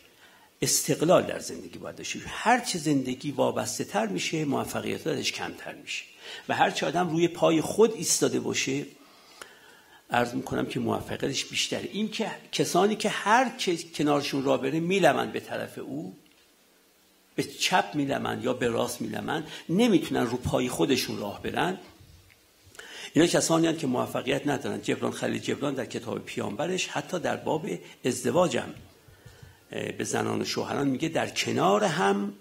استقلال در زندگی باید داشته باشیم. هر چه زندگی وابسته تر میشه، موفقیت ازش کمتر میشه و هر چه آدم روی پای خود ایستاده باشه، عرض میکنم که موفقیتش بیشتره. این که کسانی که هر که کنارشون راه بره میلمن به طرف او، به چپ میلمن یا به راست میلمن، نمیتونن رو پای خودشون راه برن، اینا کسانی هستند که موفقیت ندارن. جبران خلیل جبران در کتاب پیامبرش حتی در باب ازدواجم به زنان و شوهران میگه در کنار هم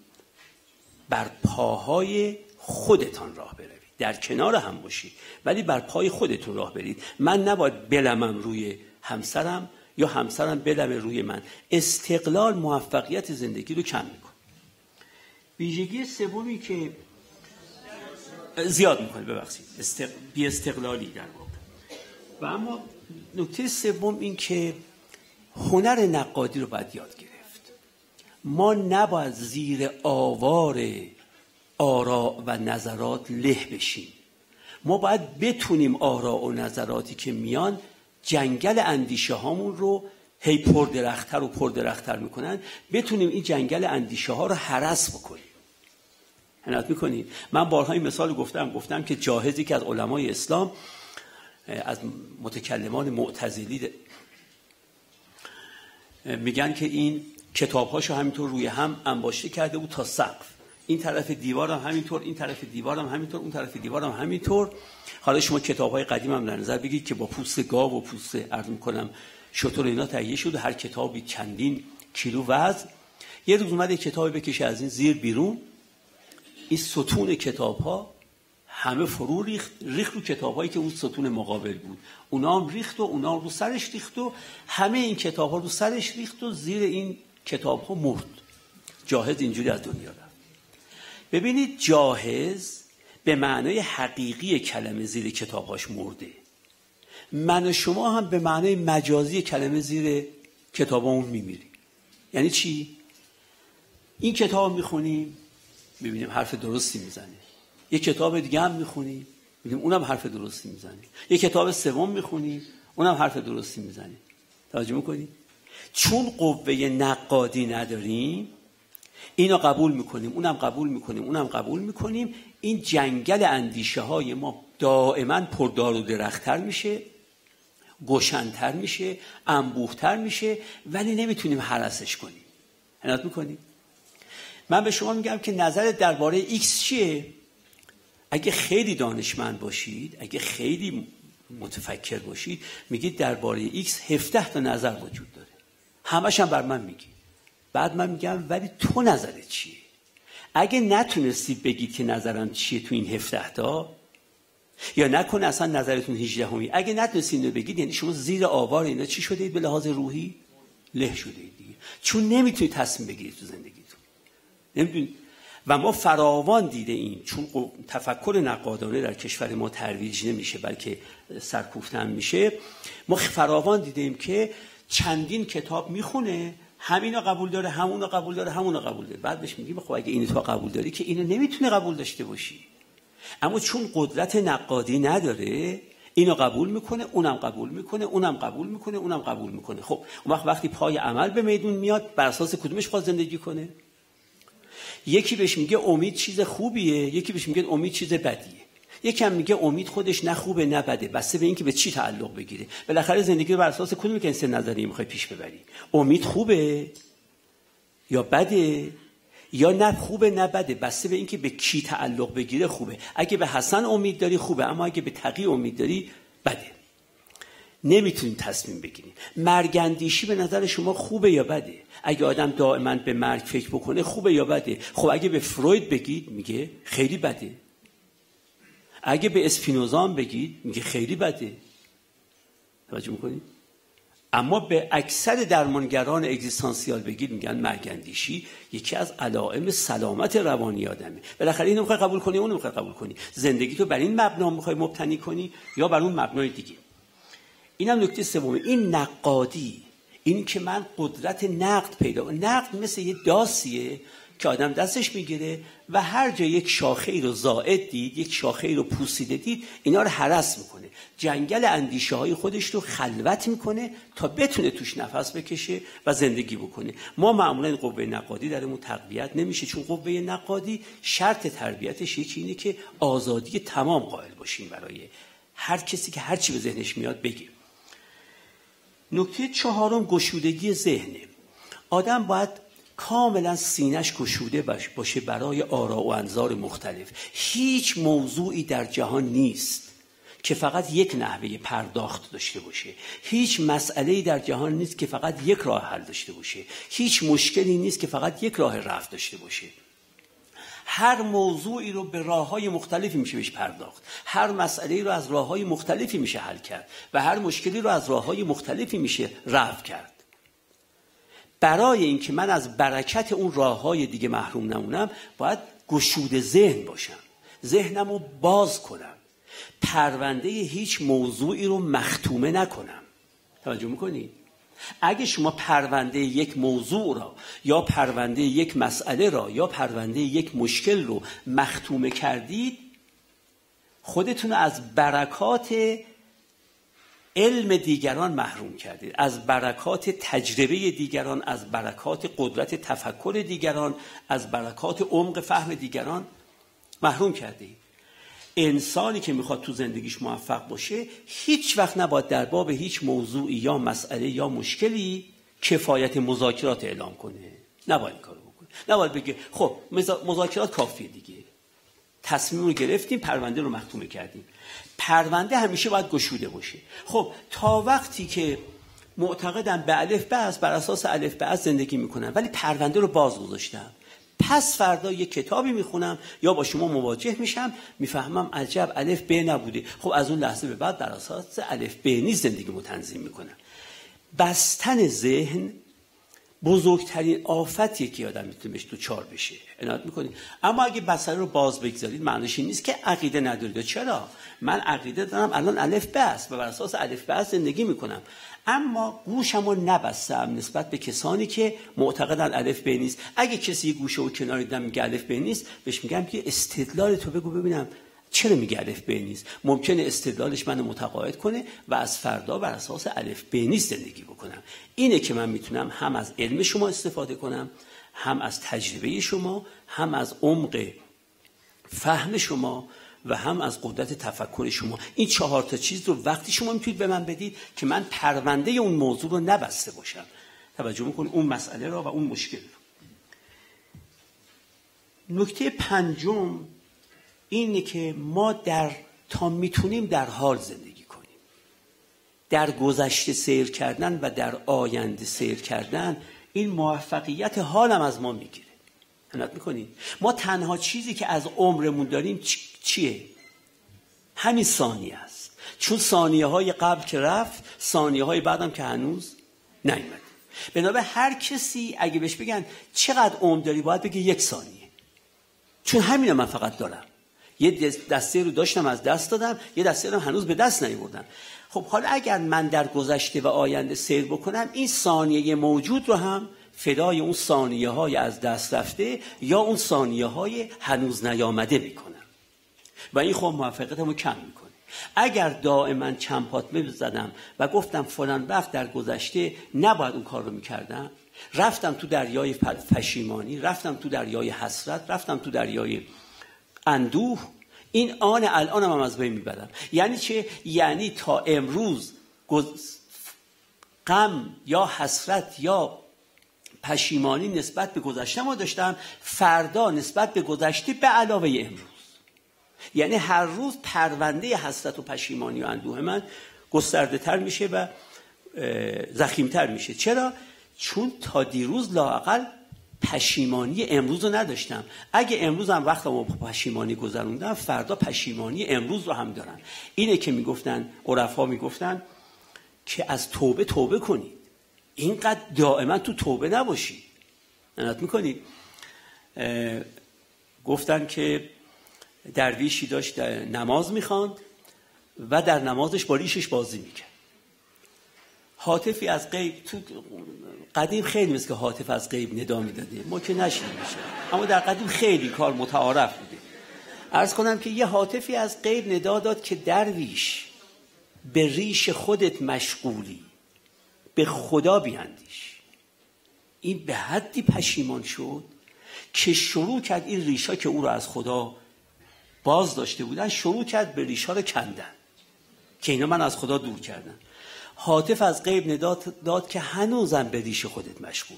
بر پاهای خودتان راه بروید. در کنار هم باشید ولی بر پای خودتون راه برید. من نباید بلمم روی همسرم یا همسرم بلمه روی من. استقلال موفقیت زندگی رو کم میکنه. ویژگی سومی که زیاد میکنه، ببخشید، بی استقلالی در واقع. و اما نکته سوم این که هنر نقادی رو باید یاد گرفت. ما نباید زیر آوار آراء و نظرات له بشیم. ما باید بتونیم آراء و نظراتی که میان جنگل اندیشه هامون رو هی پردرختر و پردرختر میکنن، بتونیم این جنگل اندیشه ها رو هرس بکنیم. عنایت میکنید؟ من بارها این مثال گفتم که جاهزی که از علمای اسلام، از متکلمان معتزلی، میگن که این کتابهاشو همینطور روی هم انباشته کرده بود تا سقف. این طرف دیوارم همینطور، این طرف دیوارم همینطور، اون طرف دیوارم همینطور. حالا شما کتاب‌های قدیم هم در نظر بگید که با پوست گاو و پوست عرض می‌کنم شتر اینا تهیه شده، هر کتابی چندین کیلو وزن. یه روز اومد کتابی بکشه از این زیر بیرون، این ستون کتاب‌ها همه فرو ریخت رو کتاب‌هایی که اون ستون مقابل بود. اونا هم ریخت و اونا رو سرش ریخت و همه این کتاب‌ها رو سرش ریخت و زیر این کتاب‌ها مرد. جاهز اینجوری از دنیا رفت. ببینید جاهز به معنای حقیقی کلمه زیر کتاب‌هاش مرده. من و شما هم به معنای مجازی کلمه زیر کتابامون میمیریم. یعنی چی؟ این کتاب میخونیم ببینیم حرف درستی میزنه. یک کتاب دیگه هم میخونیم ببینیم اونم حرف درستی میزنه. یک کتاب سوم میخونیم اونم حرف درستی میزنه. توجه میکنید؟ چون قوه نقادی نداریم، اینو قبول میکنیم اونم قبول میکنیم اونم قبول میکنیم، این جنگل اندیشه های ما دائما پردار و درختر میشه، گشن‌تر میشه، انبوه‌تر میشه، ولی نمیتونیم هرسش کنیم. عنایت میکنید؟ من به شما میگم که نظرت درباره ایکس چیه؟ اگه خیلی دانشمند باشید، اگه خیلی متفکر باشید، میگید درباره ایکس 17 تا نظر وجود داره، همش هم بر من میگی. بعد من میگم ولی تو نظرت چیه؟ اگه نتونستید بگید که نظرم چیه تو این 17 تا، یا نکنه اصلا نظرتون 18 همی، اگه نتونستید اینو بگید یعنی شما زیر آوار اینا چی شدید؟ به لحاظ روحی له شدید دیگه. چون نمیتونید تصمیم بگیرید تو زندگیتون، نمیدونید. و ما فراوان دیده این، چون تفکر نقادانه در کشور ما ترویج نمیشه بلکه سرکوفته هم میشه، ما فراوان دیدیم که چندین کتاب میخونه، همینو قبول داره، همونو قبول داره، همونو قبول داره. بعد بهش میگیم خب اگه اینو تو قبول داری که اینو نمیتونه قبول داشته باشی. اما چون قدرت نقادی نداره، اینو قبول میکنه، اونم قبول میکنه، اونم قبول میکنه، اونم قبول میکنه. خب اون وقتی پای عمل به میدون میاد، بر اساس کدومش خواست زندگی کنه؟ یکی بهش میگه امید چیز خوبیه، یکی بهش میگه امید چیز بدیه. یکی هم میگه امید خودش نه خوبه نه بده، بسته به اینکه به چی تعلق بگیره. بالاخره زندگی رو بر اساس کدومی که این نظریه میخوای پیش ببری؟ امید خوبه یا بده، یا نه خوبه نه بده، بسته به اینکه به کی تعلق بگیره خوبه. اگه به حسن امید داری خوبه، اما اگه به تقی امید داری بده. نمیتونید تصمیم بگیرید. مرگ اندیشی به نظر شما خوبه یا بده؟ اگه آدم دائما به مرگ فکر بکنه خوبه یا بده؟ خب اگه به فروید بگید میگه خیلی بده. اگه به اسپینوزا بگید میگه خیلی بده. توجه میکنید؟ اما به اکثر درمانگران اگزیستانسیال بگید میگن مرگ اندیشی یکی از علائم سلامت روانی آدمه. بالاخره اینو میخوای قبول کنی، اونو میخوای قبول کنی. زندگی تو بر این مبنا میخوای مبتنی کنی یا بر اون مبنای دیگه. اینم نکته سومه، این نقادی، این که من قدرت نقد پیدا کنم. نقد مثل یه داسیه که آدم دستش میگیره و هر جا یک شاخه ای رو زائد دید، یک شاخه ای رو پوسیده دید، اینا رو هرس میکنه، جنگل اندیشه های خودش رو خلوت میکنه تا بتونه توش نفس بکشه و زندگی بکنه. ما معمولا این قوه نقادی درمون تقویت نمیشه، چون قوه نقادی شرط تربیتش یکی اینه که آزادی تمام قائل باشیم برای هر کسی که هر چی به ذهنش میاد بگه. نکته چهارم گشودگی ذهنه. آدم باید کاملا سینه‌اش گشوده باشه برای آراء و انظار مختلف. هیچ موضوعی در جهان نیست که فقط یک نحوه پرداخت داشته باشه. هیچ مسئله‌ای در جهان نیست که فقط یک راه حل داشته باشه. هیچ مشکلی نیست که فقط یک راه رفع داشته باشه. هر موضوعی رو به راه‌های مختلفی میشه بهش پرداخت. هر مسئله‌ای رو از راه‌های مختلفی میشه حل کرد و هر مشکلی رو از راه‌های مختلفی میشه رفع کرد. برای اینکه من از برکت اون راه‌های دیگه محروم نمونم، باید گشوده ذهن باشم. ذهنم رو باز کنم. پرونده هیچ موضوعی رو مختومه نکنم. توجه میکنید؟ اگه شما پرونده یک موضوع را یا پرونده یک مسئله را یا پرونده یک مشکل رو مختومه کردید، خودتون از برکات علم دیگران محروم کردید، از برکات تجربه دیگران، از برکات قدرت تفکر دیگران، از برکات عمق فهم دیگران محروم کردید. انسانی که میخواد تو زندگیش موفق باشه هیچ وقت نباید در باب هیچ موضوعی یا مسئله یا مشکلی کفایت مذاکرات اعلام کنه. نباید این کارو بکنه. نباید بگه خب مذاکرات کافیه دیگه، تصمیم رو گرفتیم، پرونده رو مختومه کردیم. پرونده همیشه باید گشوده باشه. خب تا وقتی که معتقدم به الف به است، بر اساس الف به است زندگی میکنم، ولی پرونده رو باز گذاشتم، پس فردا یک کتابی میخونم یا با شما مواجه میشم، میفهمم عجب الف ب نبوده. خب از اون لحظه به بعد بر اساس الف ب نیز زندگیمو تنظیم میکنم. بستن ذهن بزرگترین آفتیه که آدم میتونه بهش دوچار بشه. عنایت میکنید؟ اما اگه بستن رو باز بگذارید معنیش این نیست که عقیده ندارید. چرا؟ من عقیده دارم الان الف ب است و بر اساس الف ب است زندگی میکنم، اما گوشمو نبستم نسبت به کسانی که معتقدن الف ب نیست. اگه کسی گوشه و کنار دیدم میگه الف ب نیست، بهش میگم که استدلال تو بگو ببینم چرا میگه الف ب نیست. ممکنه استدلالش منو متقاعد کنه و از فردا بر اساس الف ب نیست زندگی بکنم. اینه که من میتونم هم از علم شما استفاده کنم، هم از تجربه شما، هم از عمق فهم شما و هم از قدرت تفکر شما. این 4 تا چیز رو وقتی شما میتونید به من بدید که من پرونده اون موضوع رو نبسته باشم. توجه میکنید؟ اون مسئله را و اون مشکل رو. نکته 5 اینه که ما تا میتونیم در حال زندگی کنیم. در گذشته سیر کردن و در آینده سیر کردن، این موفقیت حالم از ما میگیره. عنایت میکنید؟ ما تنها چیزی که از عمرمون داریم چیه؟ همین ثانیه است. چون ثانیه های قبل که رفت، ثانیه های بعدم که هنوز نیامد. بنابراین هر کسی اگه بهش بگن چقدر عمر داری، باید بگه 1 ثانیه. چون همینو من فقط دارم. یه دسته رو داشتم از دست دادم، یه دسته رو هنوز به دست نیاوردم. خب حالا اگر من در گذشته و آینده سیر بکنم، این ثانیه موجود رو هم فدای اون ثانیه های از دست رفته یا اون ثانیه های هنوز نیامده میکنم و این خب موفقیتمو کم میکنه. اگر دائما چمپاتمه بزدم و گفتم فلان وقت در گذشته نباید اون کار رو میکردم، رفتم تو دریای پشیمانی، رفتم تو دریای حسرت، رفتم تو دریای اندوه، این الانم هم از بین میبرم. یعنی چه؟ یعنی تا امروز غم یا حسرت یا پشیمانی نسبت به گذشته ما داشتم، فردا نسبت به گذشته به علاوه امروز. یعنی هر روز پرونده حسرت و پشیمانی و اندوه من گسترده تر میشه و ضخیم‌تر میشه. چرا؟ چون تا دیروز لااقل پشیمانی امروز رو نداشتم. اگه امروز هم وقتمو پشیمانی گذروندم، فردا پشیمانی امروز رو هم دارم. اینه که میگفتن عرفا میگفتن که از توبه کنید، اینقدر دائما تو توبه نباشید. عنایت میکنید؟ گفتن که درویشی داشت نماز میخواند و در نمازش با ریشش بازی میکرد. هاتفی از غیب، تو قدیم خیلی مثل که هاتف از غیب ندا میداده، ما که نشیدیم میشه، اما در قدیم خیلی کار متعارف بوده. عرض کنم که یه هاتفی از غیب ندا داد که درویش به ریش خودت مشغولی، به خدا بیاندیش. این به حدی پشیمان شد که شروع کرد این ریشا که او را از خدا باز داشته بودن، شروع کرد به ریشا رو کندن که اینا من از خدا دور کردن. هاتف از غیب ندا داد که هنوزم به ریش خودت مشغول.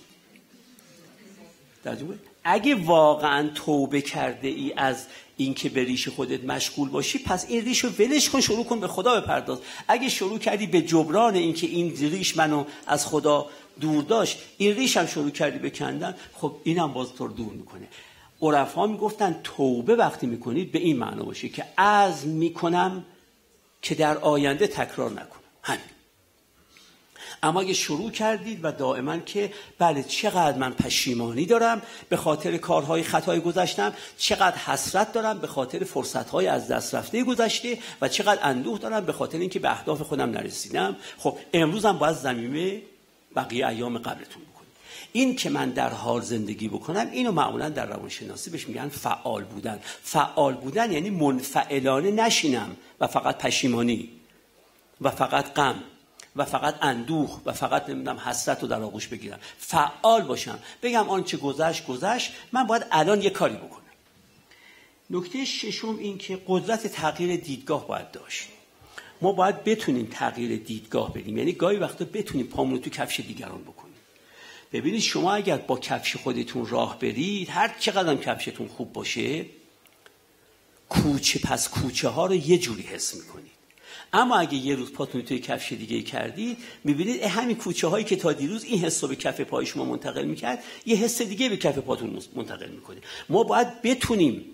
اگه واقعا توبه کرده ای از اینکه به ریش خودت مشغول باشی، پس این ریش رو ولش کن، شروع کن به خدا بپرداز. اگه شروع کردی به جبران اینکه این ریش منو از خدا دور داشت، این ریش هم شروع کردی به کندن، خب اینم باز تو رو دور میکنه. عرفا میگفتن توبه وقتی میکنید به این معنا باشه که عزم میکنم که در آینده تکرار نکنم، همین. اما اگه شروع کردید و دائما که بله چقدر من پشیمانی دارم به خاطر کارهای خطای گذشتم، چقدر حسرت دارم به خاطر فرصتهای از دست رفته گذشته و چقدر اندوه دارم به خاطر اینکه به اهداف خودم نرسیدم، خب امروز هم باید ضمیمه بقیه ایام قبلتون بکنید. این که من در حال زندگی بکنم، اینو معمولا در روانشناسی بهش میگن فعال بودن. فعال بودن یعنی منفعلانه نشینم و فقط پشیمانی و فقط غم و فقط اندوه و فقط نمیدونم حسرت رو در آغوش بگیرم. فعال باشم، بگم آنچه گذشت گذشت، من باید الان یه کاری بکنم. نکته ششم این که قدرت تغییر دیدگاه باید داشت. ما باید بتونیم تغییر دیدگاه بدیم، یعنی گاهی وقتا بتونیم پامون رو تو کفش دیگران بکنیم. ببینید شما اگر با کفش خودتون راه برید، هر چقدر هم کفشتون خوب باشه، کوچه پس کوچه ها رو یه جوری حس میکنید. اما اگه یه روز پاتون توی کفش دیگه کردید، میبینید همین کوچه هایی که تا دیروز این حس رو به کف پای شما منتقل میکرد، یه حس دیگه به کف پاتون منتقل میکنه. ما باید بتونیم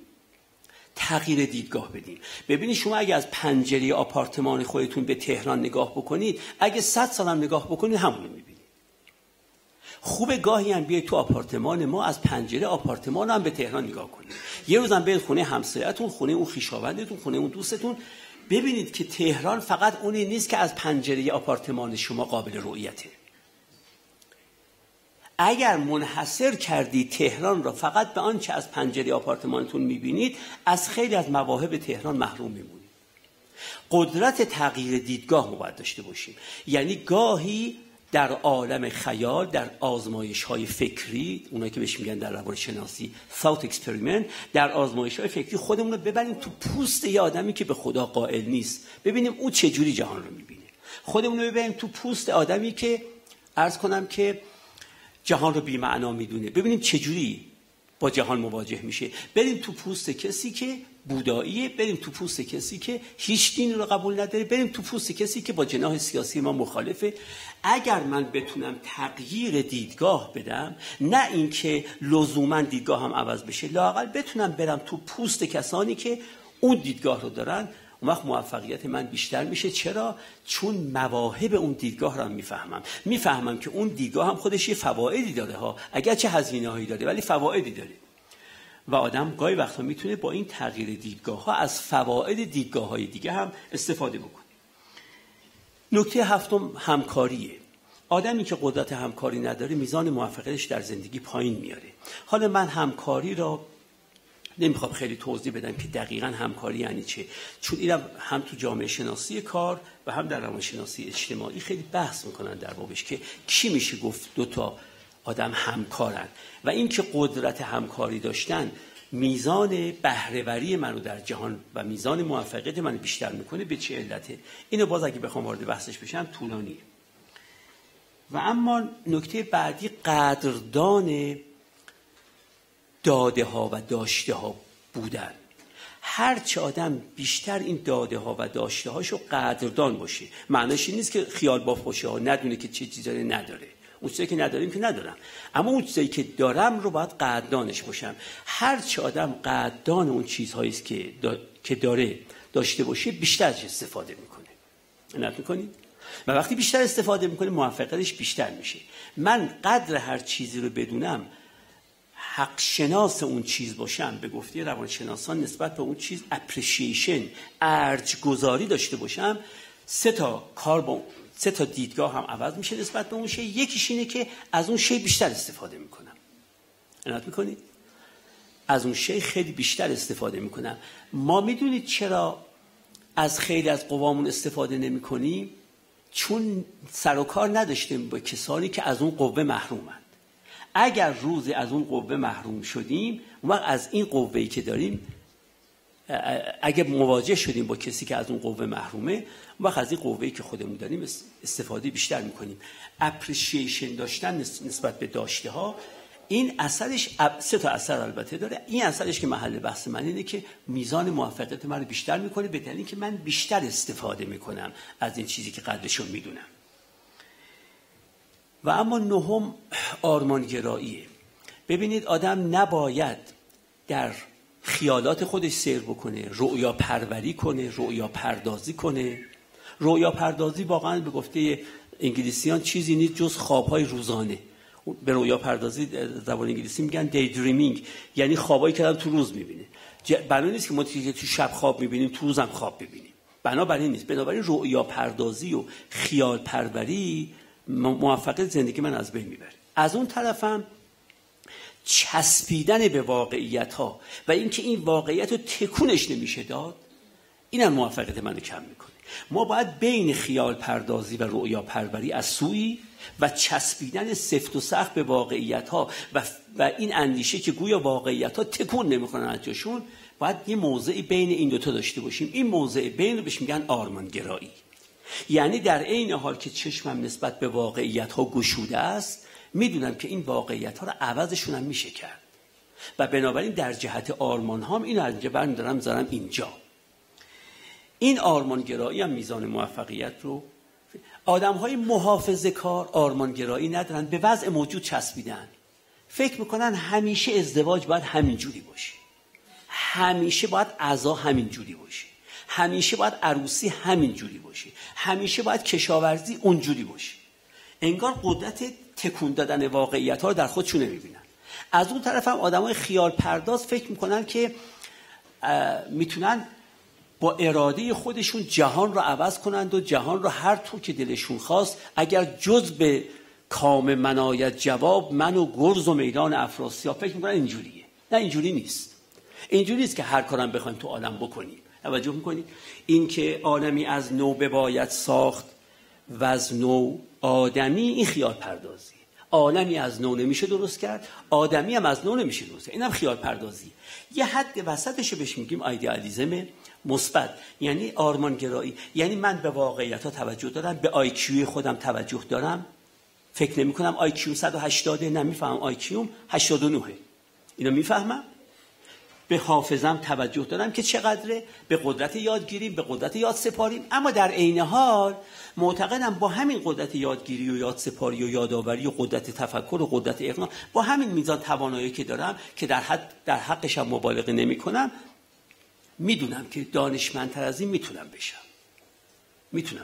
تغییر دیدگاه بدیم. ببینید شما اگه از پنجره آپارتمان خودتون به تهران نگاه بکنید، اگه 100 سال هم نگاه بکنید همون رو میبینید. خوبه گاهی هم بیاید تو آپارتمان ما، از پنجره آپارتمان هم به تهران نگاه کنید. یه روز هم برید خونه همسایه‌تون، خونه اون خویشاوندتون، خونه اون دوستتون، ببینید که تهران فقط اونی نیست که از پنجره آپارتمان شما قابل رؤیته. اگر منحصر کردید تهران را فقط به آنچه از پنجره آپارتمانتون میبینید، از خیلی از مواهب تهران محروم میمونید. قدرت تغییر دیدگاه ما باید داشته باشیم. یعنی گاهی در عالم خیال، در آزمایش‌های فکری، اونایی که بهش میگن در روانشناسی thought experiment، در آزمایش‌های فکری خودمون رو ببریم تو پوست یه آدمی که به خدا قائل نیست، ببینیم او چه جوری جهان رو می‌بینه. خودمون رو ببریم تو پوست آدمی که عرض کنم که جهان رو بی‌معنا می‌دونه، ببینیم چه جوری با جهان مواجه میشه. بریم تو پوست کسی که بوداییه، بریم تو پوست کسی که هیچ دین رو قبول نداره، بریم تو پوست کسی که با جناح سیاسی ما مخالفه. اگر من بتونم تغییر دیدگاه بدم، نه اینکه لزوما دیدگاه هم عوض بشه، لااقل بتونم برم تو پوست کسانی که اون دیدگاه رو دارن، اون وقت موفقیت من بیشتر میشه. چرا؟ چون مواهب اون دیدگاه رو میفهمم که اون دیدگاه هم خودش یه فوایدی داره ها، اگرچه هزینه‌هایی داره ولی فوایدی داره. و آدم گاهی وقتا میتونه با این تغییر دیدگاه ها از فواید دیدگاه های دیگه هم استفاده بکنه. نکته هفتم همکاریه. آدمی که قدرت همکاری نداره، میزان موفقیتش در زندگی پایین میاره. حالا من همکاری را نمیخوام خیلی توضیح بدم که دقیقاً همکاری یعنی چه، چون اینم هم تو جامعه شناسی کار و هم در روانشناسی اجتماعی خیلی بحث میکنن در بابش که کی میشه گفت دو تا آدم همکارن، و این که قدرت همکاری داشتن میزان بهره‌وری منو در جهان و میزان موفقیت منو بیشتر میکنه، به چه علته؟ اینو باز اگه بخوام وارد بحثش بشم طولانیه. و اما نکته بعدی قدردان داده ها و داشته ها بودن. هرچه آدم بیشتر این داده ها و داشته هاشو قدردان باشه، معناش این نیست که خیال باف باشه ها، ندونه که چه چیزایی نداره. اون چیزایی که نداریم که ندارم، اما اون چیزایی که دارم رو باید قدردانش باشم. هرچه آدم قدردان اون چیزهایی است که داره داشته باشه، بیشتر ازش استفاده میکنه. عنایت میکنید؟ و وقتی بیشتر استفاده میکنه، موفقیتش بیشتر میشه. من قدر هر چیزی رو بدونم، حق شناس اون چیز باشم، به گفته روانشناسان نسبت به اون چیز اپریشیشن، ارج‌گذاری داشته باشم، سه تا دیدگاه هم عوض میشه نسبت به اون شی. یکیش اینه که از اون شی بیشتر استفاده میکنم. عنایت میکنید؟ از اون شی خیلی بیشتر استفاده میکنم. ما میدونید چرا از خیلی از قوامون استفاده نمیکنیم؟ چون سر و کار نداشتیم با کسانی که از اون قوه محرومن. اگر روزی از اون قوه محروم شدیم، اون وقت از این قوه‌ای که داریم، اگر مواجه شدیم با کسی که از اون قوه محرومه، اون وقت از این قوه‌ای که خودمون داریم استفاده بیشتر میکنیم. اپریشیشن داشتن نسبت به داشته ها، این اثرش 3 تا اثر البته داره. این اثرش که محل بحث من اینه که میزان موفقیت من رو بیشتر میکنه، به دلیل اینکه من بیشتر استفاده میکنم از این چیزی که قدرشو میدونم. و اما 9 آرمانگراییه. ببینید آدم نباید در خیالات خودش سیر بکنه، رؤیا پروری کنه، رؤیا پردازی کنه. رؤیا پردازی واقعا به گفته انگلیسیان چیزی نیست جز خوابهای روزانه. به رؤیا پردازی زبان انگلیسی میگن دی دریمینگ، یعنی خوابایی که آدم تو روز میبینه. بنابراین نیست که ما تو شب خواب میبینیم تو روزم خواب ببینیم، بنابراین نیست. بنابراین رؤیا پردازی و خیال پروری موفقیت زندگی من از بین میبره. از اون طرفم چسبیدن به واقعیت ها و اینکه این واقعیت رو تکونش نمیشه داد، اینم موفقیت منو کم میکنه. ما باید بین خیال پردازی و رؤیا پروری از سوی و چسبیدن سفت و سخت به واقعیت ها و این اندیشه که گویا واقعیت ها تکون نمیکنن از جاشون، باید یه موضعی بین این دوتا داشته باشیم. این موضع بین رو بهش میگن آرمانگرایی. یعنی در عین حال که چشمم نسبت به واقعیت ها گشوده است، میدونم که این واقعیت ها رو عوضشون هم میشه کرد و بنابراین در جهت آرمان هام اینو از اینجا برمی‌دارم میذارم اینجا. این آرمانگرایی هم میزان موفقیت رو، آدم‌های محافظه‌کار آرمانگرایی ندارن، به وضع موجود چسبیدن، فکر میکنن همیشه ازدواج باید همین جوری باشه، همیشه باید عزا همین جوری باشه، همیشه باید عروسی همین جوری باشه، همیشه باید کشاورزی اونجوری باشه. انگار قدرت تکون دادن واقعیت‌ها رو در خودشون نمی‌بینن. از اون طرف هم آدمای خیال پرداز فکر میکنن که میتونن با اراده خودشون جهان رو عوض کنند و جهان رو هر طور که دلشون خواست، اگر جز به کام من آید جواب، من و گرز و میدان افراسیاب. فکر میکنن اینجوریه. نه، اینجوری نیست. اینجوری نیست که هر کارم بخوایم تو عالم بکنیم. توجه میکنید؟ این که عالمی از نو بباید ساخت و از نو آدمی، این خیال پردازی. عالمی از نو نمیشه درست کرد، آدمی هم از نو نمیشه درست کرد، اینم خیال پردازی. یه حد وسطش بهش میگیم ایدئالیسم مثبت، یعنی آرمانگرایی. یعنی من به واقعیت ها توجه دارم، به آیکیو خودم توجه دارم، فکر نمی کنم آیکیو 180، نه، میفهمم آیکیوم 89. اینو میفهمم. به حافظم توجه دارم که چقدره، به قدرت یادگیریم، به قدرت یاد سپاریم. اما در عین حال معتقدم با همین قدرت یادگیری و یاد سپاری و یادآوری و قدرت تفکر و قدرت اقناع، با همین میزان توانایی که دارم که در حقش هم مبالغه نمی کنم، میدونم که دانشمندتر از این میتونم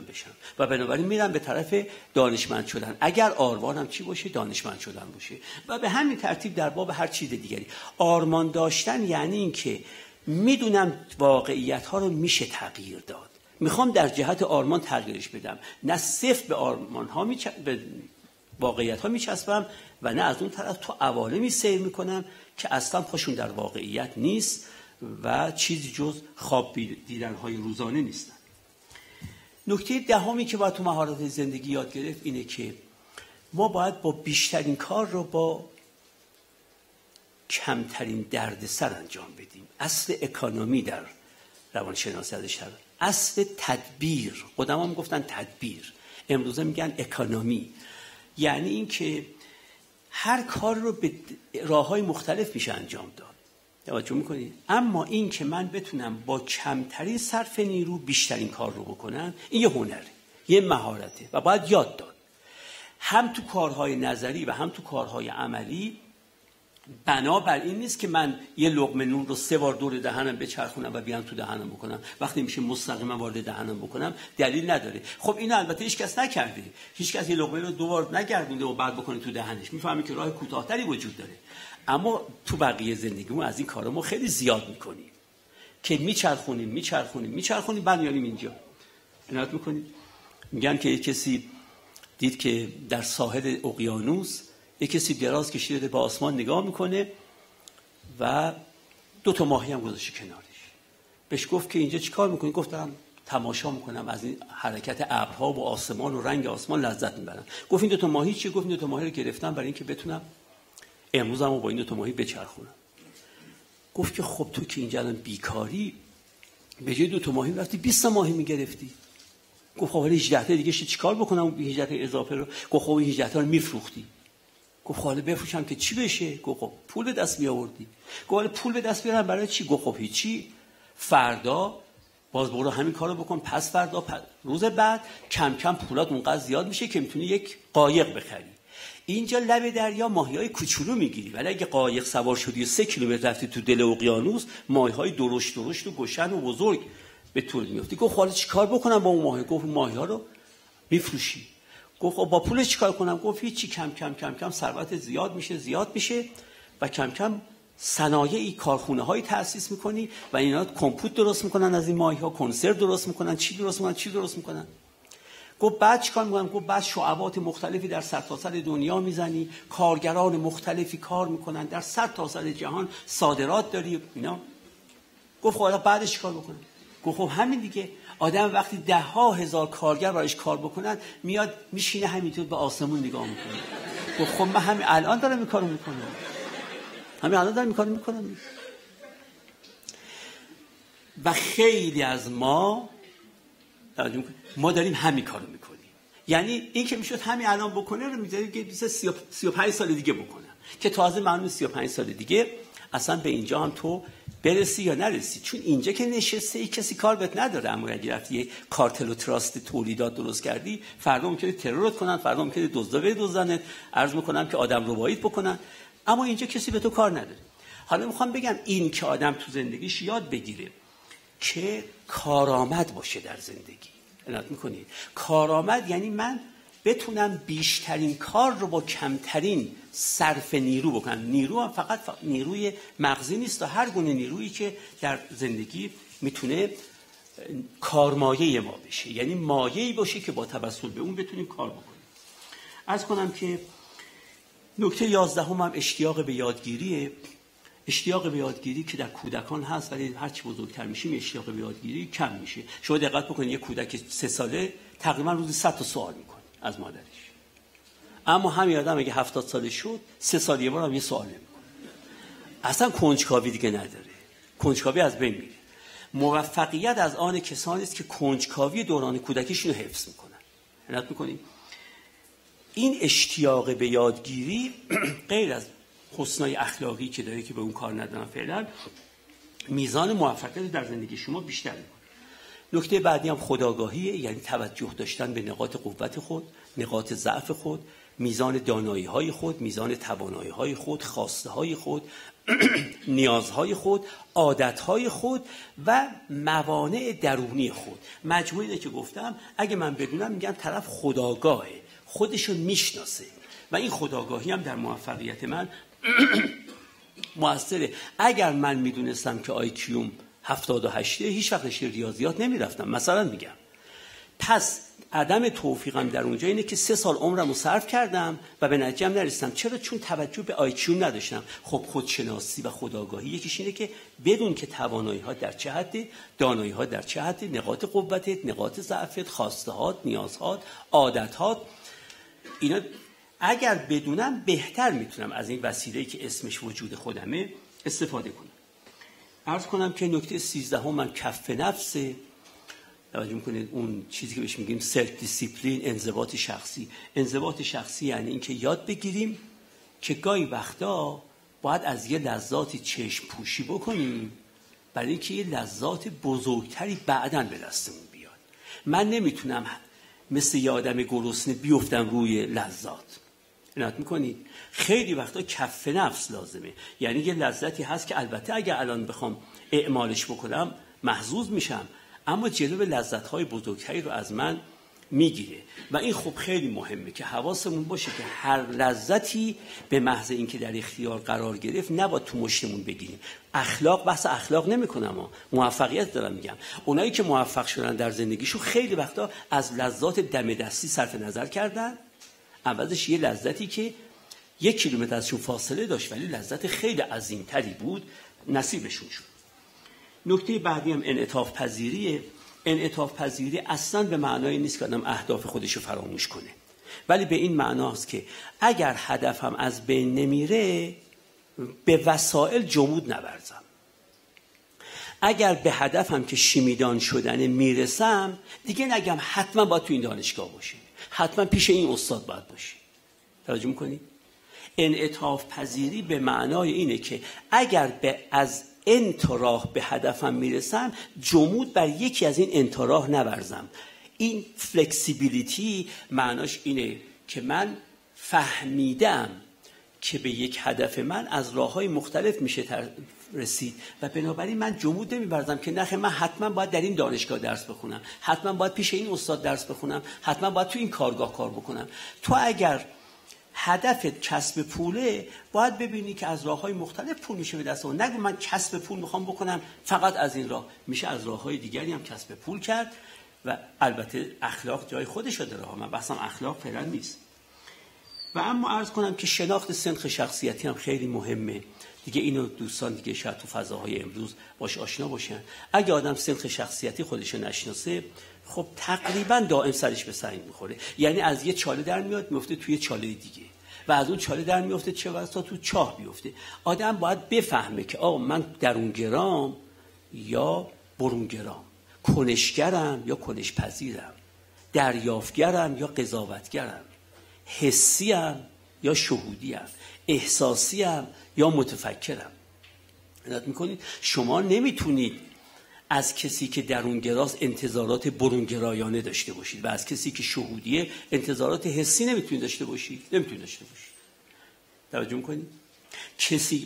بشم و بنابراین میرم به طرف دانشمند شدن. اگر آرمانم چی باشه؟ دانشمند شدن باشه. و به همین ترتیب در باب هر چیز دیگری. آرمان داشتن یعنی این که میدونم واقعیت ها رو میشه تغییر داد، میخوام در جهت آرمان تغییرش بدم، نه صفر به آرمان ها به واقعیت ها میچسبم و نه از اون طرف تو عوالمی سیر میکنم که اصلا پاشون در واقعیت نیست و چیزی جز خواب دیدن های روزانه نیستن. نکته دهمی که باید تو مهارت زندگی یاد گرفت اینه که ما باید با بیشترین کار رو با کمترین دردسر انجام بدیم. اصل اکانومی در روانشناسی ازش هست، اصل تدبیر. قدما میگفتن تدبیر، امروزه میگن اکانومی. یعنی این که هر کار رو به راه‌های مختلف میشه انجام داد. توجه میکنید؟ اما این که من بتونم با کمترین صرف نیرو بیشترین کار رو بکنم، این یه هنره، یه مهارته و باید یاد داد. هم تو کارهای نظری و هم تو کارهای عملی. بنابر این نیست که من یه لقمه نون رو 3 بار دور دهنم بچرخونم و بیام تو دهنم بکنم. وقتی میشه مستقیما وارد دهنم بکنم دلیل نداره. خب اینو البته هیچ کس نکرده. هیچ کس یه لقمه رو 2 بار نگردونده و بعد بکنه تو دهنش. میفهمی که راه کوتاه‌تری وجود داره. اما تو بقیه زندگیمون از این کارا ما خیلی زیاد میکنیم که میچرخونیم بعد میاریم اینجا. عنایت میکنید؟ میگن که یک کسی دید که در ساحل اقیانوس یک کسی دراز کشیده به آسمان نگاه میکنه و 2 ماهی هم گذاشته کنارش. بهش گفت که اینجا چیکار میکنی؟ گفتم تماشا میکنم از این حرکت ابرها و آسمان و رنگ آسمان لذت میبرم. گفت این 2 ماهی چی؟ گفت این 2 ماهی رو گرفتم برای اینکه بتونم امروز هم با این 2 ماهی بچرخونم. گفت که خب تو که اینجا الان بیکاری، به جای 2 ماهی رفتی 20 ماهی میگرفتی. گفت خب ولی 18 تا دیگه چیکار بکنم 18 تا اضافه رو؟ گفت خب 18 تا رو میفروختی. گفت حالا بفروشم که چی بشه؟ گفت خب پول به دست بیاوردی. گفت حالا پول به دست بیارم برای چی؟ گفت خب هیچی، فردا باز برو همین کارو بکن، پس فردا روز بعد کم کم پولات اونقدر زیاد میشه که میتونی یک قایق بخری. اینجا لب دریا ماهیای کوچولو میگیری، ولی اگه قایق سوار شدی و 3 کیلومتر رفتی تو دل اقیانوس، ماهیهای درشت و گشن و بزرگ به طور میافتی. گفت حالا چیکار بکنم با اون ماهی؟ گفت ماهی‌ها رو میفروشی. گفت با پولش چیکار کنم؟ گفت هیچی، کم کم کم کم ثروت زیاد میشه و کم کم صنایعی، کارخونه‌هایی تأسیس میکنی و اینا کمپوت درست میکنن از این ماهی‌ها، کنسرو درست میکنن، چی درست میکنن. گفت بعد چیکار میکنم؟ گفت بعد شعبات مختلفی در سرتاسر دنیا میزنی، کارگران مختلفی کار میکنن در سرتاسر جهان، صادرات داری اینا. گفت حالا بعدش چیکار بکنم؟ گفت خب همین دیگه، آدم وقتی 10,000 کارگر برایش کار بکنن میاد میشینه همینطور به آسمون نگاه میکنه. گفت خب من همین الان دارم این کارو میکنم. و خیلی از ما داریم همین کارو میکنیم. یعنی این که میشد همین الان بکنه رو میذاریم که 35 سال دیگه بکنم، که تازه معلومه 35 سال دیگه اصلا به اینجا هم تو برسی یا نرسی، چون اینجا که نشسته ای کسی کار بهت نداره. اما اگه رفتی یه کارتل و تراست تولیدات درست کردی، فردا ممکنه ترورت کنن، فردا ممکنه دزدانت، عرض میکنم که آدم رباییت بکنن، اما اینجا کسی به تو کار نداره. حالا میخوام بگم این که آدم تو زندگیش یاد بگیره که کارآمد باشه در زندگی. عنایت میکنید؟ کارآمد یعنی من بتونم بیشترین کار رو با کمترین صرف نیرو بکنم. نیرو هم فقط نیروی مغزی نیست، هر گونه نیرویی که در زندگی میتونه کارمایه ما بشه، یعنی مایه‌ای باشه که با توسل به اون بتونیم کار بکنیم. عرض کنم که نکته 11 هم اشتیاق به یادگیریه. اشتیاق به یادگیری که در کودکان هست، ولی هر چی بزرگتر میشیم اشتیاق به یادگیری کم میشه. شما دقت بکنید یک کودک 3 ساله تقریبا روزی 100 تا سوال میکنه از مادرش، اما همین آدم اگه 70 سالش شد 3 سال یه بار هم یه سوال نمیکنه. اصلا کنجکاوی دیگه نداره، کنجکاوی از بین میره. موفقیت از آن کسانی است که کنجکاوی دوران کودکیشون رو حفظ میکنن. عنایت میکنید؟ این اشتیاق به یادگیری غیر از حسنای اخلاقی که داره که به اون کار ندارن، فعلا میزان موفقیت در زندگی شما بیشتر میکنه. نکته بعدی هم خودآگاهیه، یعنی توجه داشتن به نقاط قوت خود، نقاط ضعف خود، میزان دانایی‌های خود، میزان توانایی‌های خود، خواسته‌های خود، نیازهای خود، عادتهای خود و موانع درونی خود. مجموعه که گفتم اگه من بدونم میگم طرف خودآگاهه، خودشو میشناسه و این خودآگاهی هم در موفقیت من موثره. اگر من میدونستم که آیکیوم 78 هیچ وقت رشته ریاضیات نمیرفتم مثلا میگم. پس عدم توفیقم در اونجا اینه که 3 سال عمرم رو صرف کردم و به نتیجه نرسیدم. چرا؟ چون توجه به آیکیو نداشتم. خب خودشناسی و خودآگاهی یکیش اینه که بدون که توانایی‌ها در چه حده، دانایی‌ها در چه حده، نقاط قوتت، نقاط ضعفت، خواسته‌هات، نیازهات، عادت‌هات، اینا اگر بدونم بهتر میتونم از این وسیله‌ای که اسمش وجود خودمه استفاده کنم. عرض کنم که نکته 13 من کف نفسه. توجه میکنید اون چیزی که بهش میگیم سلف دیسیپلین، انضباط شخصی. انضباط شخصی یعنی این که یاد بگیریم که گاهی وقتا باید از یه لذاتی چشم پوشی بکنیم برای اینکه یه لذات بزرگتری بعداً به دستمون بیاد. من نمیتونم مثل یه آدم گرسنه بیفتم روی لذات. عنایت میکنید؟ خیلی وقتا کف نفس لازمه، یعنی یه لذتی هست که البته اگر الان بخوام اعمالش بکنم محظوظ میشم، اما جلو لذت‌های بزرگتری رو از من میگیره و این خب خیلی مهمه که حواسمون باشه که هر لذتی به محض اینکه در اختیار قرار گرفت نباید تو مشتمون بگیریم. اخلاق، بحث اخلاق نمی‌کنم، موفقیت دارم میگم. اونایی که موفق شدن در زندگیشون خیلی وقتا از لذات دم دستی صرف نظر کردن، عوضش یه لذتی که 1 کیلومتر ازشون فاصله داشت ولی لذت خیلی عظیم‌تری بود نصیبشون شد. نکته بعدی هم انعطاف پذیریه. انعطاف پذیری اصلا به معنای نیست که آدم اهداف خودش رو فراموش کنه، ولی به این معناست که اگر هدفم از بین نمیره به وسایل جمود نورزم. اگر به هدفم که شیمیدان شدن میرسم دیگه نگم حتما باید تو این دانشگاه باشه، حتما پیش این استاد باید باشه. توجه میکنید؟ انعطاف پذیری به معنای اینه که اگر از انتا راه به هدفم میرسم، جمود بر یکی از این انتا راه نورزم. این فلکسیبیلیتی معناش اینه که من فهمیدم که به یک هدف من از راه‌های مختلف میشه رسید و بنابراین من جمود نمی‌ورزم که نخه من حتما باید در این دانشگاه درس بخونم، حتما باید پیش این استاد درس بخونم، حتما باید تو این کارگاه کار بکنم. تو اگر هدفت کسب پوله، باید ببینی که از راه‌های مختلف پول میشه به دست آورد. نگو من کسب پول میخوام بکنم فقط از این راه، میشه از راه‌های دیگری هم کسب پول کرد و البته اخلاق جای خودش داره. من بحثم اخلاق فعلا نیست. و اما عرض کنم که شناخت سنخ شخصیتی هم خیلی مهمه دیگه. اینو دوستان دیگه شاید تو فضاهای امروز باش آشنا باشن. اگه آدم سنخ شخصیتی خودش نشناسه، خب تقریبا دائم سرش به سنگ میخوره. یعنی از یه چاله در میاد میفته توی چاله دیگه و از اون چاله در میفته چه واسه تو چاه بیفته. آدم باید بفهمه که آقا من درونگرام یا برونگرام، کنشگرم یا کنشپذیرم، دریافتگرم یا قضاوتگرم، حسیم یا شهودیم، احساسیم یا متفکرم. عنایت میکنید شما نمیتونید از کسی که درونگراست انتظارات برونگرایانه داشته باشید و از کسی که شهودیه انتظارات حسی نمیتونید داشته باشید. توجه میکنید؟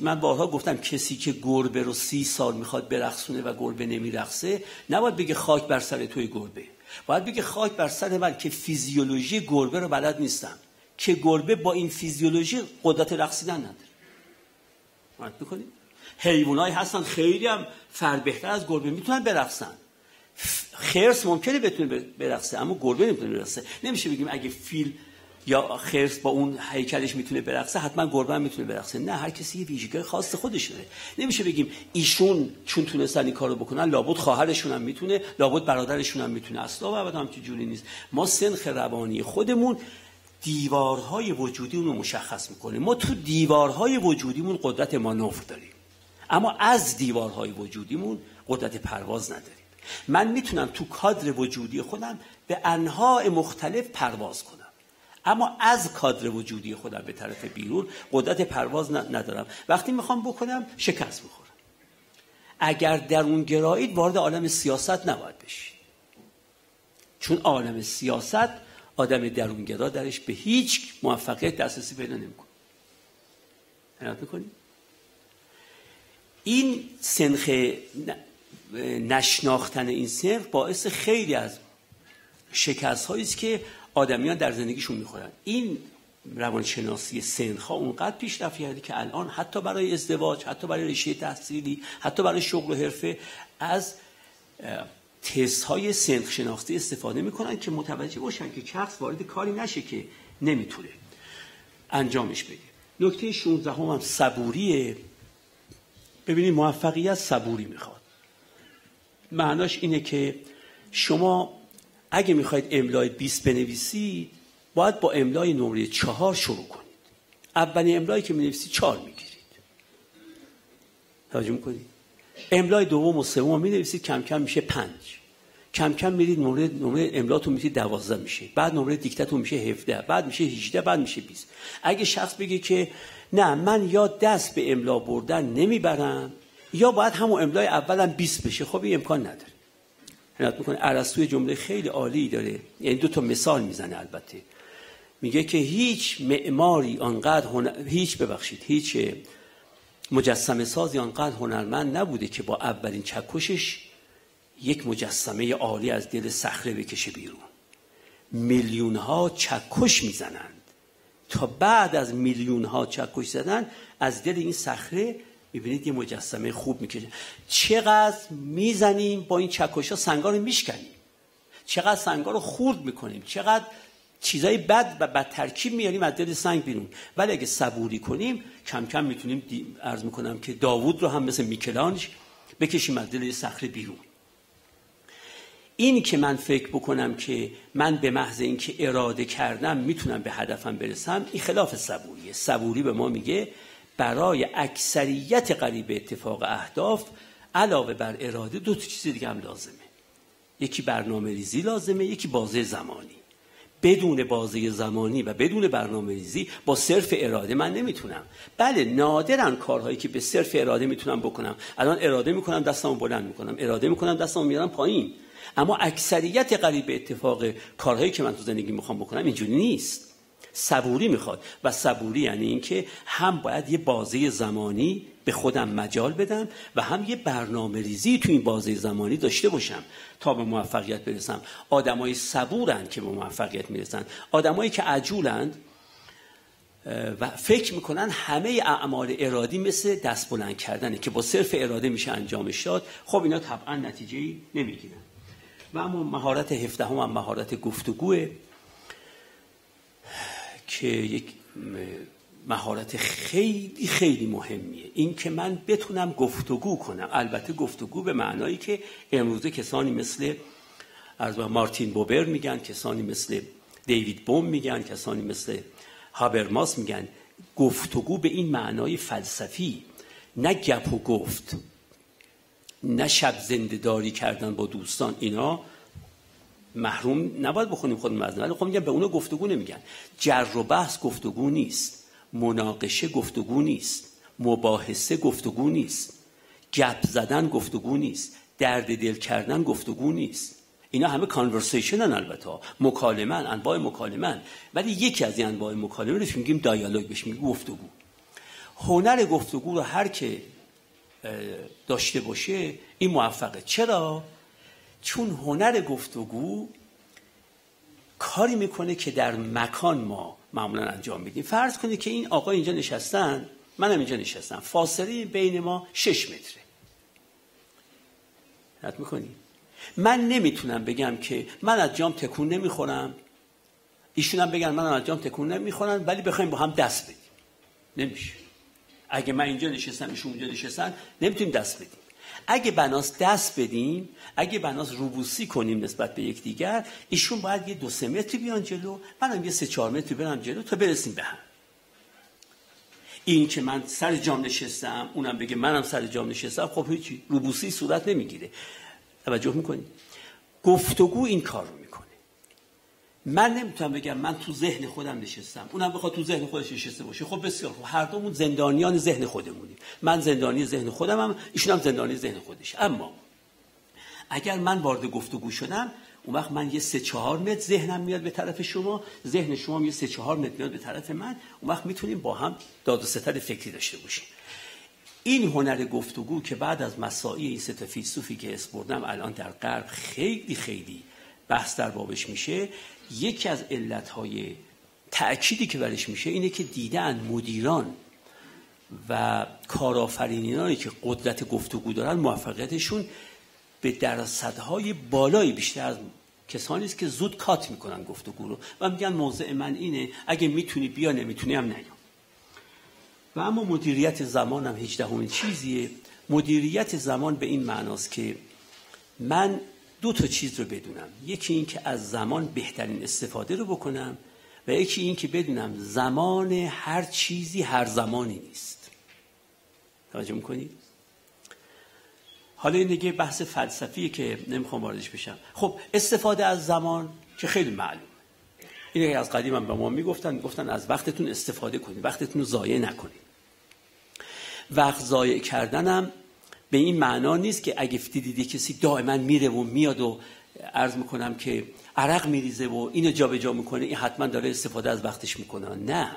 من بارها گفتم کسی که گربه رو 30 سال میخواد برقصونه و گربه نمیرقصه، نباید بگه خاک بر سر توی گربه، باید بگه خاک بر سر من که فیزیولوژی گربه رو بلد نیستم، که گربه با این فیزیولوژی قدرت رقصیدن نداره. معنی میکنید؟ حیوانایی هستن خیلی هم فربهتر از گربه میتونن برقصن. خرس ممکنه بتونه برقصه اما گربه نمیتونه برقصه. نمیشه بگیم اگه فیل یا خرس با اون هیکلش میتونه برقصه حتما گربه هم میتونه برقصه. نه، هر کسی یه ویژگی خاص خودش داره. نمیشه بگیم ایشون چون تونستن این کارو بکنن لابد خواهرشون هم میتونه، لابد برادرشون هم میتونه. اصلا و ابدا همچین جوری نیست. ما سنخ روانی خودمون دیوارهای وجودیمون رو مشخص میکنه. ما تو دیوارهای وجودیمون قدرت مانور داریم، اما از دیوارهای وجودیمون قدرت پرواز نداریم. من میتونم تو کادر وجودی خودم به انواع مختلف پرواز کنم، اما از کادر وجودی خودم به طرف بیرون قدرت پرواز ندارم. وقتی میخوام بکنم شکست میخورم. اگر درون گرایید وارد عالم سیاست نباید بشید، چون عالم سیاست آدم درونگرا درش به هیچ موفقیت دسترسی پیدا نمیکنه. عنایت میکنید؟ این سنخ نشناختن این سنخ باعث خیلی از شکست هایی است که آدمیان در زندگیشون میخورن. این روانشناسی سنخ ها اونقدر پیشرفت کرده که الان حتی برای ازدواج، حتی برای رشته تحصیلی، حتی برای شغل و حرفه از تست های سنخ شناختی استفاده میکنن که متوجه باشن که شخص وارد کاری نشه که نمیتونه انجامش بده. نکته 16 هم صبوریه. ببینید موفقیت صبوری میخواد. معناش اینه که شما اگه میخواید املای 20 بنویسید باید با املای نمره 4 شروع کنید. اولین املایی که می‌نویسید 4 میگیرید. توجه می‌کنید؟ املای دوم و سوم می‌نویسید کم کم میشه 5. کم کم میرید نمره املاتون میشه 12 میشه. بعد نمره دیکتاتون میشه 17، بعد میشه 18، بعد میشه 20. اگه شخص بگه که نه من یا دست به املا بردن نمیبرم یا باید همون املای اولم 20 بشه، خب این امکان نداره. عنایت میکنه ارسطو جمله خیلی عالی داره، یعنی 2 مثال میزنه. البته میگه که هیچ معماری آنقدر هیچ مجسمه سازی آنقدر هنرمند نبوده که با اولین چکشش یک مجسمه عالی از دل صخره بکشه بیرون. میلیون ها چکش میزنند تا بعد از میلیون ها چکش زدن از دل این صخره میبینید یه مجسمه خوب میکشه. چقدر میزنیم با این چکش ها سنگا رو میشکنیم، چقدر سنگا رو خورد میکنیم، چقدر چیزای بد و بد ترکیب میاریم از دل سنگ بیرون. ولی اگه صبوری کنیم کم کم میتونیم عرض میکنم که داوود رو هم مثل میکلانج بکشیم از دل صخره بیرون. این که من فکر بکنم که من به محض اینکه اراده کردم میتونم به هدفم برسم، این خلاف صبوریه. صبوری به ما میگه برای اکثریت قریب اتفاق اهداف علاوه بر اراده 2 چیز دیگه هم لازمه. یکی برنامه ریزی لازمه، یکی بازه زمانی. بدون بازه زمانی و بدون برنامه‌ریزی با صرف اراده من نمیتونم. بله نادرن کارهایی که به صرف اراده میتونم بکنم. الان اراده میکنم دستمو بلند میکنم، اراده میکنم دستمو میارم پایین. اما اکثریت قریب به اتفاق کارهایی که من تو زندگی میخوام بکنم اینجوری نیست. صبوری میخواد و صبوری یعنی این که هم باید یه بازه زمانی به خودم مجال بدم و هم یه برنامه ریزی تو این بازه زمانی داشته باشم تا به موفقیت برسم. آدمای صبورن که به موفقیت میرسن. آدمایی که عجولند و فکر میکنن همه اعمال ارادی مثل دست بلند کردنه که با صرف اراده میشه انجامش داد، خب اینا طبعا نتیجه‌ای نمیگیرن. و اما مهارت 17 هم مهارت گفتگوه که یک مهارت خیلی خیلی مهمیه. این که من بتونم گفتگو کنم، البته گفتگو به معنایی که امروزه کسانی مثل مارتین بوبر میگن، کسانی مثل دیوید بوم میگن، کسانی مثل هابرماس میگن گفتگو به این معنای فلسفی، نه گپ و گفت، نه شب زنده داری کردن با دوستان. اینا محروم نباید بخونیم خودمون از، ولی خب میگن به اونا گفتگو نمیگن. جر و بحث گفتگو نیست، مناقشه گفتگو نیست، مباحثه گفتگو نیست، گپ زدن گفتگو نیست، درد دل کردن گفتگو نیست. اینا همه کانورسیشنن، البته مکالمه‌ن، انواع مکالمه‌ن، ولی یکی از این انواع مکالمه رو میگیم دیالوگ، بهش میگیم گفتگو. هنر گفتگو رو هر که داشته باشه این موفقه. چرا؟ چون هنر گفتگو کاری میکنه که در مکان ما معمولا انجام میدیم. فرض کنید که این آقا اینجا نشستن، منم اینجا نشستم، فاصله بین ما 6 متره. حد میکنید؟ من نمیتونم بگم که من از جام تکون نمیخورم، ایشونم بگن منم از جام تکون نمیخورم، ولی بخوایم با هم دست بدیم. نمیشه. اگه من اینجا نشستم ایشون اونجا نشستن نمیتونیم دست بدیم. اگه بناس دست بدیم، اگه بناس روبوسی کنیم نسبت به یکدیگر، ایشون باید یه 2-3 متری بیان جلو، منم یه 3-4 متری برم جلو تا برسیم به هم. این که من سر جام نشستم اونم بگه منم سر جام نشستم، خب هیچی، روبوسی صورت نمیگیره. توجه میکنید؟ گفتگو این کار رو میکنه. من نمیتونم بگم من تو ذهن خودم نشستم، اونم بخواد تو ذهن خودش نشسته باشه. خب بسیار خوب، هر دومون زندانیان ذهن خودمونیم. من زندانی ذهن خودمم، ایشون هم زندانی ذهن خودش. اما اگر من وارد گفتگو شدم، اون وقت من یه 3-4 متر ذهنم میاد به طرف شما، ذهن شما هم یه 3-4 متر میاد به طرف من، اون وقت میتونیم با هم داد و ستد فکری داشته باشیم. این هنر گفتگو که بعد از مساعی این 3 فیلسوفی که اسپردم الان در غرب خیلی خیلی بحث در بابش میشه، یکی از علتهای تأکیدی که برش میشه اینه که دیدن مدیران و کارآفرینانی که قدرت گفتگو دارن موفقیتشون به درصدهای بالایی بیشتر از کسانی است که زود کات میکنن گفتگو رو و میگن موضع من اینه، اگه میتونی بیا، نمیتونی هم نیا. و اما مدیریت زمان هم 18مین چیزیه. مدیریت زمان به این معناست که من 2 چیز رو بدونم. یکی این که از زمان بهترین استفاده رو بکنم و یکی این که بدونم زمان هر چیزی هر زمانی نیست. توجه میکنید؟ حالا این دیگه بحث فلسفیه که نمیخوام واردش بشم. خب استفاده از زمان که خیلی معلومه. اینه که از قدیم هم به ما میگفتن از وقتتون استفاده کنید، وقتتون رو ضایع نکنید. وقت ضایع کردنم به این معنا نیست که اگه دیدی کسی دائما میره و میاد و عرض میکنم که عرق میریزه و اینو جابجا میکنه، این حتما داره استفاده از وقتش میکنه. نه،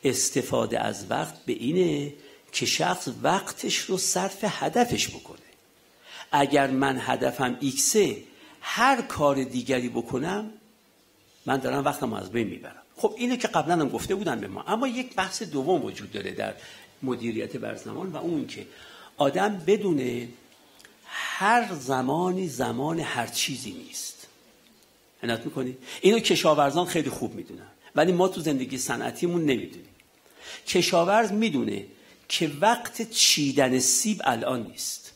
استفاده از وقت به اینه که شخص وقتش رو صرف هدفش بکنه. اگر من هدفم ایکسه، هر کار دیگری بکنم من دارم وقتم از بین میبرم. خب اینو که قبلا هم گفته بودن به ما. اما یک بحث دوم وجود داره در مدیریت بر زمان و اون که آدم بدونه هر زمانی زمان هر چیزی نیست. عنایت میکنید؟ اینو کشاورزان خیلی خوب میدونن، ولی ما تو زندگی صنعتیمون نمیدونیم. کشاورز میدونه که وقت چیدن سیب الان نیست،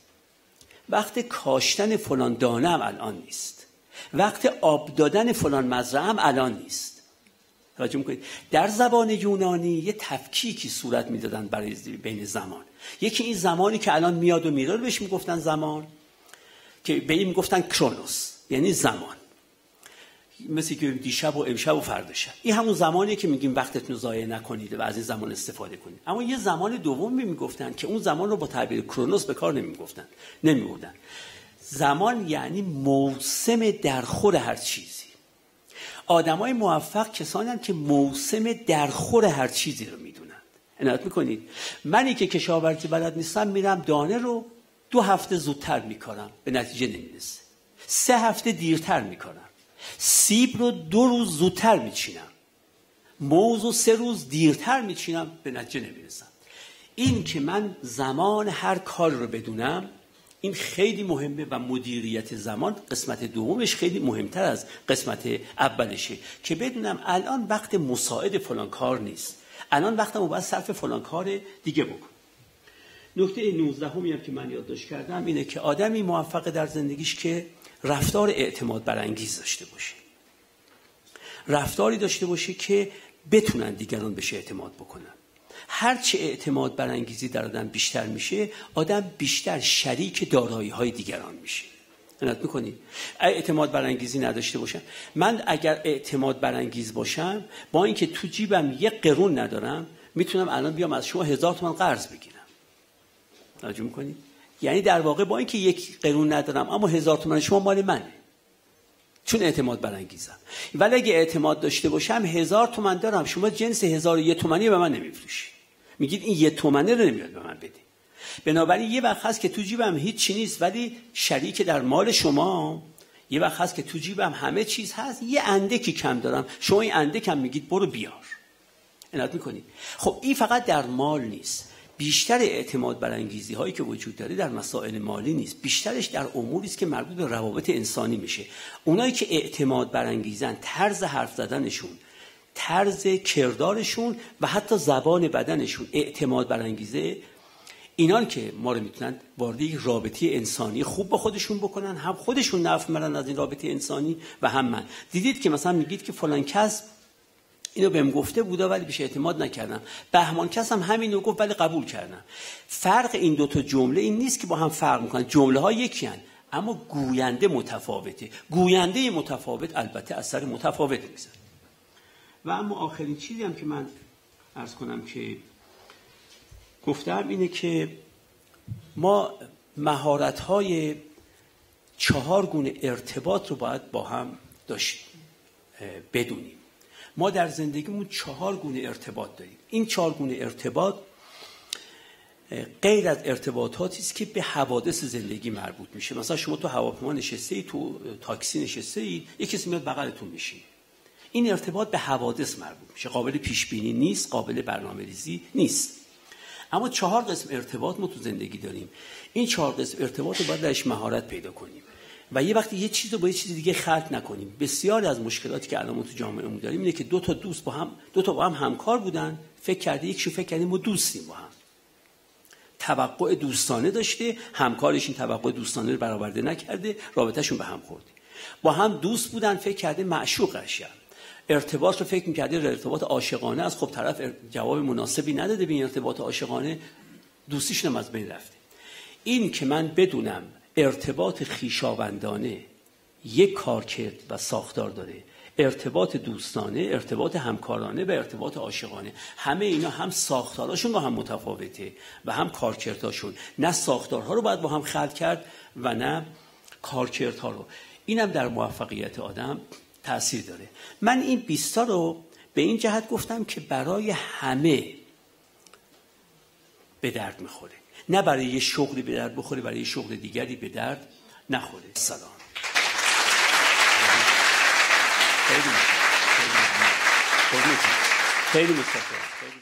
وقت کاشتن فلان دانه هم الان نیست، وقت آب دادن فلان مزرعه هم الان نیست. توجه میکنید؟ در زبان یونانی یه تفکیکی صورت میدادن برای بین زمان. یکی این زمانی که الان میاد و میره بهش میگفتن زمان، که به این میگفتن کرونوس، یعنی زمان. مثل که دیشب و امشب و فردا شب. این همون زمانیه که میگیم وقتتون رو ضایع نکنید و از این زمان استفاده کنید. اما یه زمان دومی میگفتن که اون زمان رو با تعبیر کرونوس به کار نمیبردن. زمان یعنی موسم درخور هر چیزی. آدمای موفق کسانی هستند که موسم درخور هر چیزی رو میدونن. عنایت میکنید. منی که کشاورزی بلد نیستم میرم دانه رو 2 هفته زودتر میکارم، به نتیجه نمیرسه. 3 هفته دیرتر میکارم. سیب رو 2 روز زودتر میچینم. موز رو 3 روز دیرتر میچینم، به نتیجه نمیرسم. این که من زمان هر کار رو بدونم، این خیلی مهمه و مدیریت زمان قسمت دومش خیلی مهمتر از قسمت اولشه که بدونم الان وقت مساعد فلان کار نیست، الان وقتم رو باید صرف فلان کار دیگه بکنم. نکته 19 هم که من یادداشت کردم اینه که آدمی موفق در زندگیش که رفتار اعتماد برانگیز داشته باشه، رفتاری داشته باشه که بتونن دیگران بهش اعتماد بکنن. هرچه اعتماد برانگیزی در آدم بیشتر میشه، آدم بیشتر شریک دارایی‌های دیگران میشه. عنایت میکنید؟ اعتماد برانگیزی نداشته باشم، من اگر اعتماد برانگیز باشم، با اینکه تو جیبم 1 قرون ندارم، میتونم الان بیام از شما 1000 تومان قرض بگیرم. توجه میکنید؟ یعنی در واقع با اینکه 1 قرون ندارم، اما 1000 تومان شما مال منه، چون اعتماد برانگیزم. ولی اگه اعتماد داشته باشم، 1000 تومان دارم، شما جنس 1001 تومانی به من نمیفروشید، میگید این 1 تومنه رو نمیاد به من بدی. بنابراین یه وقت هست که تو جیبم هیچ چی نیست ولی شریک در مال شما، یه وقت هست که تو جیبم همه چیز هست، یه اندکی کم دارم، شما این اندکم میگید برو بیار. عنایت میکنید؟ خب این فقط در مال نیست، بیشتر اعتماد برانگیزی هایی که وجود داره در مسائل مالی نیست، بیشترش در اموری است که مربوط به روابط انسانی میشه. اونایی که اعتماد برانگیزن، طرز حرف زدنشون، طرز کردارشون و حتی زبان بدنشون اعتماد برانگیزه، اینان که ما رو میتونن وارد یک رابطه انسانی خوب با خودشون بکنن، هم خودشون نفع میبرن از این رابطه انسانی و هم من. دیدید که مثلا میگید که فلان کس اینو بهم گفته بوده ولی بهش اعتماد نکردم، بهمان کس هم همینو گفت ولی قبول کردم. فرق این 2 تا جمله این نیست که با هم فرق میکنن، جمله ها یکی هن، اما گوینده متفاوته. گوینده متفاوت البته اثر متفاوت میذاره. و اما آخرین چیزی هم که من عرض کنم که گفتم اینه که ما مهارت‌های 4 گونه ارتباط رو باید با هم بدونیم. ما در زندگیمون 4 گونه ارتباط داریم. این 4 گونه ارتباط غیر از ارتباطاتی است که به حوادث زندگی مربوط میشه. مثلا شما تو هواپیما نشسته، تو تاکسی نشسته، یک کسی میاد بغلتون میشینه. این ارتباط به حوادث مربوط میشه، قابل پیش بینی نیست، قابل برنامه‌ریزی نیست. اما 4 قسم ارتباط ما تو زندگی داریم. این 4 قسم ارتباط رو باید درش مهارت پیدا کنیم و یه وقتی یه چیز رو با یه چیز دیگه خلط نکنیم. بسیاری از مشکلاتی که الان ما تو جامعهمون داریم اینه که 2 تا دوست دو تا با هم همکار بودن، فکر کردیم ما دوستیم، با هم توقع دوستانه داشته، همکارش این توقع دوستانه رو برآورده نکرده، رابطه‌شون به هم خورده. با هم دوست بودن، فکر کرده معشوقش، ارتباط رو فکر می‌کرده ارتباط عاشقانه است، خب طرف جواب مناسبی نداده به این ارتباط عاشقانه، دوستیشون از بین رفته. این که من بدونم ارتباط خویشاوندانه یک کارکرد و ساختار داره، ارتباط دوستانه، ارتباط همکارانه و ارتباط عاشقانه، همه اینا هم ساختاراشون با هم متفاوته و هم کارکردهاشون. نه ساختارها رو باید با هم خلط کرد و نه کارکردها رو. اینم در موفقیت آدم تأثیر داره. من این 20 تا رو به این جهت گفتم که برای همه به درد میخوره، نه برای یه شغلی به درد بخوره، برای یه شغل دیگری به درد نخوره. سلام. خیلی متشکرم.